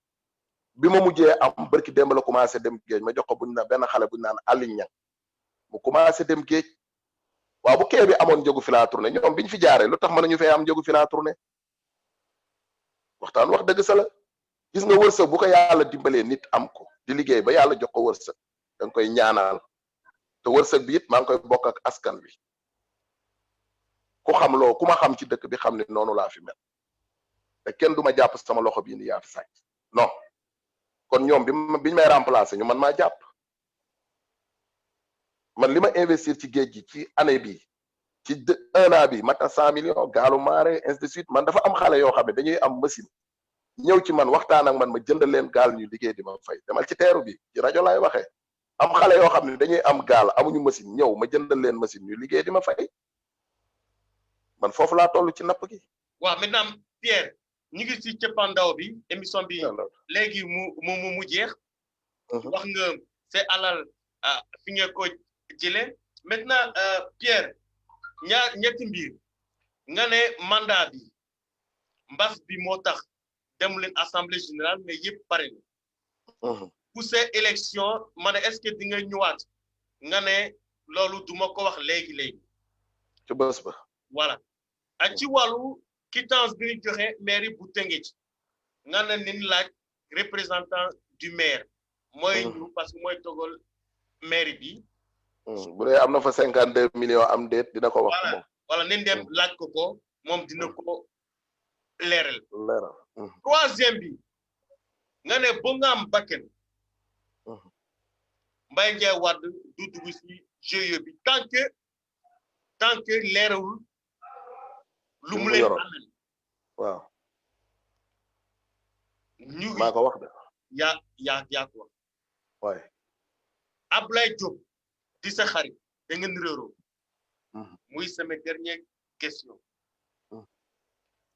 bi ma mujjee am barki démb la commencé dem géej ma jox ko bu ñu naan benn xale bu ñu naan Aliou Niang mu commencé dem géej waaw bu kee bi amoon njëgu fila tourné ñoom biñ fi jaaree lu tax mën nañu fee am njëgu fila tourné waxtaan wax dëgg sa la gis nga wërsëg bu ko yàlla dimbalee nit am ko di liggéey ba yàlla jox ko wërsëg da nga koy ñaanal te wërsëg bi it maa ngi koy bokk ak askan wi ku xam loo ku ma xam ci dëkk bi xam ne noonu laa fi mel te kenn du ma jàpp sama loxo bii ni yaa fi sàcc non kon ñoom biñ may remplacer ñu man maa jàpp man li ma investir ci géej gi ci année bi ci 1 an bi mat na 100 millions gaalu maare ainsi de suite man dafa am xale yoo xam ne dañuy am machine ñëw ci man waxtaan ak man ma jëndal leen gaal ñu liggéey di ma fay demal ci teeru bi ci rajo laay waxee am xale yoo xam ne dañuy am gaal amuñu machine ñëw ma jëndal leen machine ñu liggéey di ma fay man foofu laa toll ci napp gi. waaw maintenant Pierre ñu ngi ci cëppandaw bi émission bi léegi mu jeex. wax nga c'est alal fi nga ko jëlee maintenant Pierre ñetti mbir nga ne mandat bi mbas bi moo tax dem leen assemblée générale mais yëpp pare na. poussé élection ma ne est-ce que di nga ñëwaat nga ne loolu du ma ko wax léegi. ci bés ba. voilà ak ci wàllu quittance bi ñu joxe mairie bu Tëngéej nga ne ni laaj représentant du maire. mooy ñu parce que mooy togal mairie bi. bu dee am na fa 52 millions am déet dina ko wax moom. voilà nañ dem laaj ko moom dina ko leeral. leeral. troisième bi nga ne ba nga am bakken. Mbaye Ndiaye Wade du dugg ci GIE bi tant que leeralul lu mu leen amal. waaw. ñu maa ko wax de. yaa ko wax. waay. Ablaye Diop di sa xarit da ngeen réeroo. muy sama dernière question.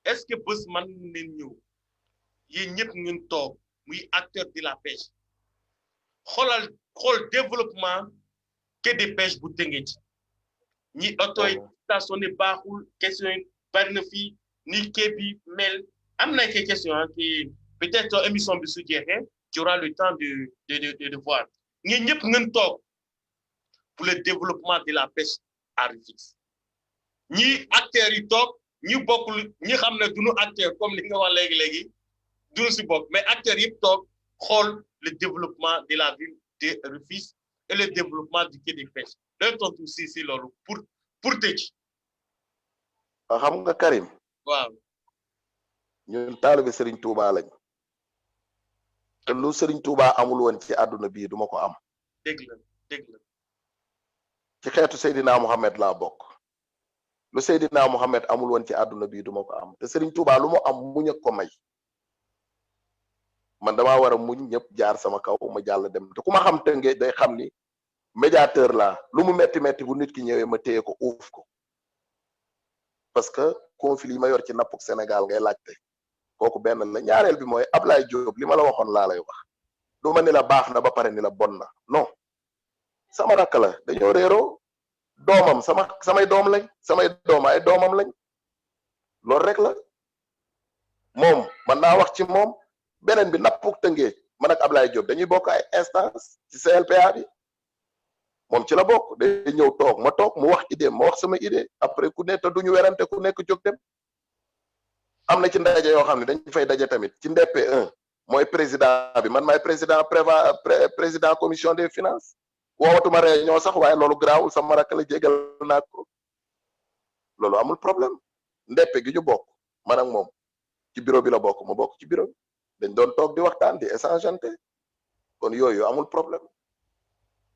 est-ce que bés man ngeen ñëw yéen ñëpp ngeen toog muy acteur de la pêche xool développement quai de pêche bu Tëngéej ñi auto yi stationné baaxul question yi bari na fii ni quai bi mel am na ay question qui peut-être émission bi su jeexee tu auras le temps de voir ñi ñëpp ngeen toog pour le développement de la pêche à Rufisque ñi acteurs yi toog ñu bokkul ñi xam ne duñu acteur comme li nga wax léegi duñu si bokk mais acteurs yëpp toog xool le développement de la ville de Rufisque et le développement du quai de pêche loolu tontu si loolu pour tëj. xam nga Karim. waaw. ñun taalibe Serigne Touba lañ. te lu Serigne Touba amul woon ci àdduna bii duma ko am. dëgg la. ci xeetu Seydina Mohamed laa bokk. lu Seydina Mohamed amul woon ci àdduna bii duma ko am te Serigne Touba lu mu am muñ ak ko may man damaa war a muñ ñëpp jaar sama kaw ma jàll dem te ku ma xam Tëngéej day xam ni médiateur laa lu mu metti bu nit ki ñëwee ma téye ko uuf ko parce que conflit yi ma yor ci nappuk Sénégal ngay laajte kooku benn la ñaareel bi mooy Ablaye Diop li ma la waxoon laa lay wax du ma ni la baax na ba pare ni la bon na non sama rakk la dañoo réeroo doomam samay doom lañ samay doom ay doomam lañ loolu rek la moom man naa wax ci moom beneen bi nappuk Tëngéej man ak Ablaye Diop dañuy bokk ay instance ci CLPA bi moom ci la bokk day ñëw toog ma toog mu wax idée ma wax sama idée après ku ne te duñu werante ku nekk jóg dem am na ci ndaje yoo xam ne dañ fay daje tamit ci ndeppe 1 mooy président bi man maay président commission des finances woowatuma réunion sax waaye loolu garaawul sama rakk la jégal naa ko loolu amul problème ndeppe gi ñu bokk man ak moom ci bureau bi la bokk ma bokk ci bureau bi dañ doon toog di waxtaan di échangeante kon yooyu amul problème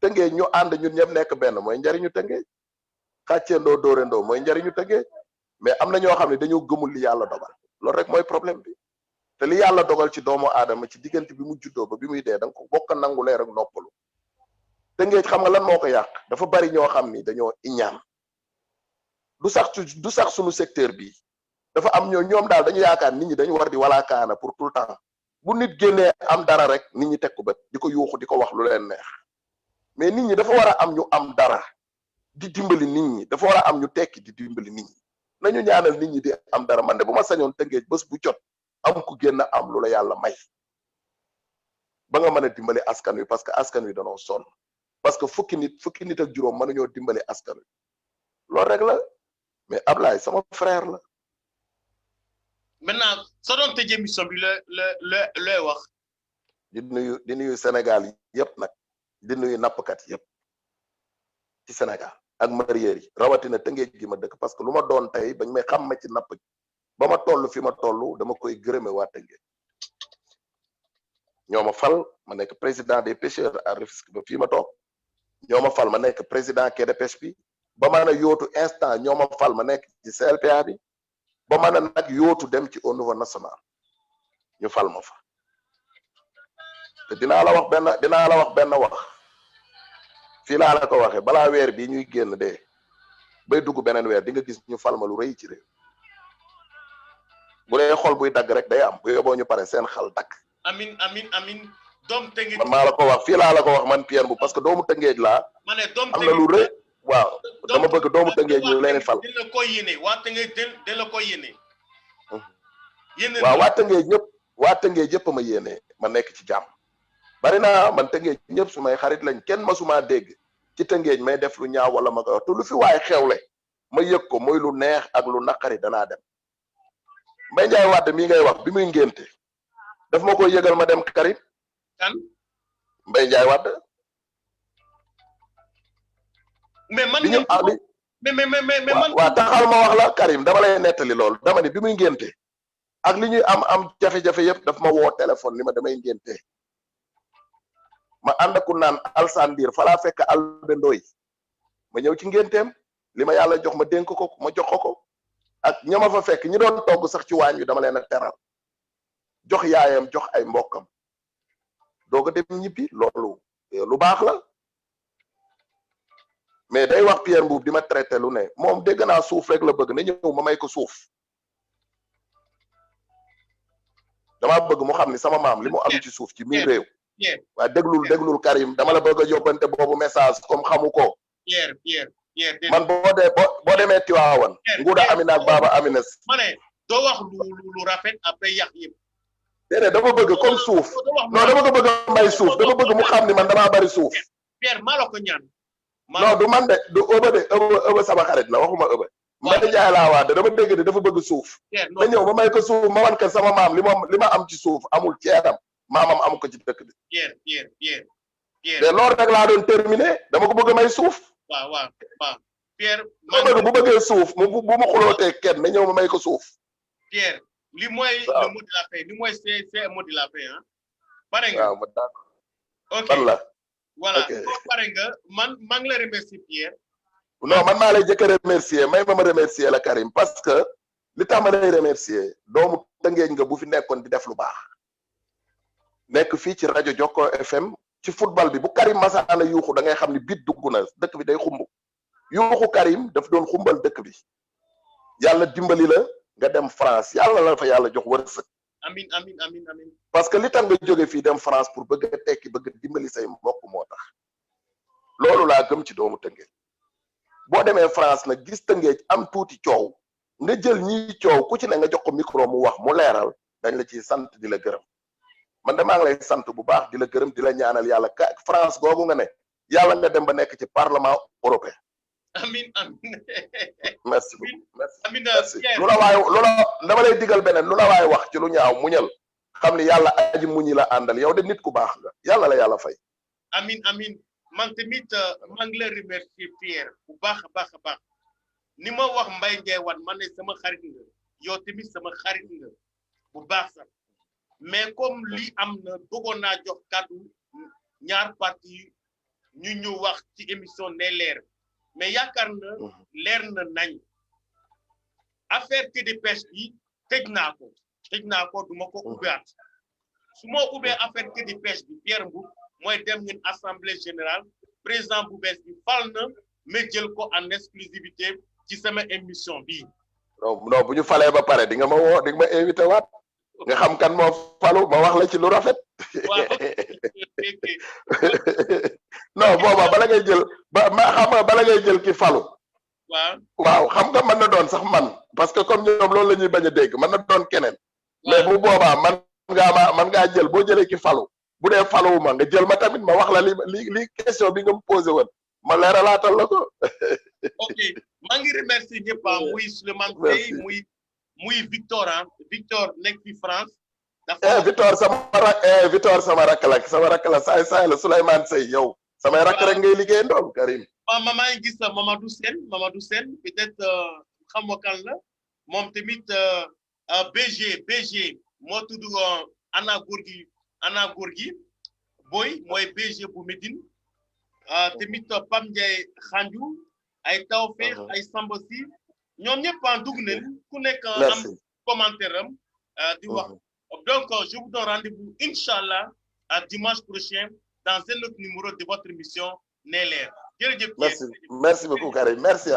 Tëngéej ñu ànd ñun ñëpp nekk benn mooy njariñu Tëngéej xàcceendoo dóorendoo mooy njariñu Tëngéej mais am na ñoo xam ne dañoo gëmul li yàlla dogal loolu rek mooy problème bi te li yàlla dogal ci doomu aadama ci diggante bi mu juddoo ba bi muy dee da nga ko bokk nangu lee rek noppalu Tëngéej xam nga lan moo ko yàq dafa bari ñoo xam ni dañoo iñaan du sax suñu secteur bi dafa am ñoom daal dañu yaakaar nit ñi dañu war di walaakaana pour tout le temps bu nit génnee am dara rek nit ñi teg ko bët di ko yuuxu di ko wax lu leen neex mais nit ñi dafa war a am ñu am dara di dimbali nit ñi dafa war a am ñu tekki di dimbali nit ñi nañu ñaanal nit ñi di am dara man de bu ma sañoon Tëngéej bés bu jot am ku génn am lu la yàlla may ba nga mën a dimbali askan wi parce que askan wi danoo sonn parce que fukki nit ak juróom mënuñoo dimbali askan wi loolu rek la mais Ablaye sama frère la. maintenant soo doon tëjee émission bi looy wax. di nuyu Sénégal yëpp nag di nuyu nappkat yëpp ci Sénégal ak mareyeur yi rawatina Tëngéej gi ma dëkk parce que lu ma doon tey bañ may xam ma ci napp gi ba ma toll fi ma toll dama koy gërëme waa Tëngéej ñoo ma fal ma nekk président des pêcheurs à Rufisque ba fii ma toog ñoo ma fal ma nekk président quai de pêche bi ba mën a yóotu instant ñoo ma fal ma nekk ci CLPA bi ba mën a nag yóotu dem ci au niveau national ñu fal ma fa te dinaa la wax benn wax fii laa la ko waxee balaa weer bi ñuy génn de bay dugg beneen weer di nga gis ñu fal ma lu rëy ci réew bu dee xol buy dagg rek day am bu yóbboo ñu pare seen xal dagg. amin doom Tëngéej man maa la ko wax fii laa la ko wax man Pierre bu parce que doomu Tëngéej laa. ma ne doom am na lu rëy waaw dama bëgg doomu Tëngéej ñu leen fal. dañ la koy yéene waa Tëngéej dañ la koy yéene. waaw waa Tëngéej yëpp ma yéene ma nekk ci jàmm. bari naa man Tëngéej ñëpp su may xarit lañ kenn masuma dégg ci Tëngéej may def lu ñaaw wala ma koy wax te lu fi waay xewle ma yëg ko mooy lu neex ak lu naqari danaa dem Mbaye Ndiaye Wade mii ngay wax bi muy ngénte daf ma koy yëgal ma dem Karim kan Mbaye Ndiaye Wade mais man waa taxal ma wax la Karim dama lay nettali loolu dama ne bi muy ngénte ak li ñuy am jafe-jafe yëpp daf ma woo téléphone ni ma damay ngénte ma ànd ku naan alsandir falaa fekk Albé Ndoy ma ñëw ci ngénteem li ma yàlla jox ma dénk ko ma jox ko ak ñama fa fekk ñi doon togg sax ci waañ wi dama leen a teral jox yaayam jox ay mbokkam doog a dem ñibbi loolu lu baax la mais day wax Pierre Mbuub di ma traité lu ne moom dégg naa suuf rek la bëgg na ñëw ma may ko suuf dama bëgg mu xam ni sama maam li mu am ci suuf ci biir réew waa déglul Karim dama la bëgg a yóbbante boobu message comme xamu ko Pierre man boo demee Tiwaawan nguuda Amina ak Baba Amina ma ne doo wax lu rafet après yàq yëpp déedéet dama bëgg comme suuf non dama ko bëgg a may suuf dama bëgg mu xam ni man damaa bari suuf Pierre maa la ko ñaan non du man de du ëba de ëba sama xarit la waxuma ëba Mbaye Ndiaye laa wax de dama dégg de dafa bëgg suuf da ñëw ma may ko suuf ma wan ko sama maam li ma am ci suuf amul ceeram maamam amu ko ci dëkk bi Pierre te loolu rek laa doon terminé dama ko bëgg a may suuf waaw Pierre bu bëggee suuf bu mu xulootee kenn na ñëw ma may ko suuf Pierre li mooy le mot de la fin li mooy c'est mot de la fin hein pare nga waaw ma d'accord ok la voilà pare nga man maa ngi la remercier Pierre non man maa lay jëkk a remercier may ma remercier la Karim parce que li tax ma lay remercier doomu Tëngéej nga bu fi nekkoon di def lu baax nekk fii ci rajo Jokko FM ci football bi bu Karim Masana yuuxu da ngay xam ni bit dugg na dëkk bi day xumb yuuxu Karim daf doon xumbal dëkk bi yàlla dimbali la nga dem France yàlla la fa yàlla jox wërsëg amin parce que li tax nga jóge fii dem France pour bëgg a tekki bëgg a dimbali say mbokk moo tax loolu laa gëm ci doomu Tëngéej boo demee France nag gis Tëngéej am tuuti coow nga jël ñiy coow ku ci ne nga jox ko micro mu wax mu leeral dañ la ciy sant di la gërëm man de maa ngi lay sant bu baax di la gërëm di la ñaanal yàlla France googu nga ne yàlla nga dem ba nekk ci parlement européen. amin merci merci amin merci lu la waay lu la dama lay digal beneen lu la waay wax ci lu ñaaw muñal xam ni yàlla aji muñi la àndal yow de nit ku baax nga yàlla la yàlla fay. amin man tamit maa ngi la remercier Pierre bu baax a baax ni ma wax Mbaye Ndiaye Wane man ne sama xarit nga yow tamit sama xarit nga bu baax sax mais comme li am na bëggoon naa jox kàddu ñaar parti ñu ñëw wax ci émission ne leer mais yaakaar na leer na nañ affaire quai de pêche bi tëj naa ko duma ko ubbiwaat su ma ubbee affaire quai de pêche bi Pierre Mboup mooy dem ngeen assemblée générale président bu bees bi fal na ma jël ko en exclusivité ci sama émission bi non bu ñu falee ba pare di nga ma woo di nga ma invité waat nga xam kan moo falu ma wax la ci lu rafet. non booba bala ngay jël xam nga bala ngay jël ki falu. waaw xam nga mën na doon sax man parce que comme ñoom loolu la ñuy bañ a dégg mën na doon keneen. mais bu boobaa man ngaa jël boo jëlee ki falu bu dee faluwu ma nga jël ma tamit ma wax la li question bi nga mu posé woon ma leeralaatal la ko. ok maa ngi remercier ñëpp muy Souleymane Sey muy Victor Victor nekk fi France. Victor sama rakk la saay la Souleymane Sey yow. samay rakk rek ngay liggéey ndoom Karim. maa ngi gis Mamadou Sène peut-être xam nga kan la moom tamit BG moo tudd Anna Gorgui Boy mooy BG bu Médine tamit Pam Ndiaye Khandiou ay Tawfekh ay Samba Si ñoom ñëpp dugg nañ ku nekk am commentaire am di wax donc je vous donne rendez-vous inchallah dimanche prochain dans un autre numéro de votre émission Ne Leer jërëjëf. merci beaucoup Karim merci.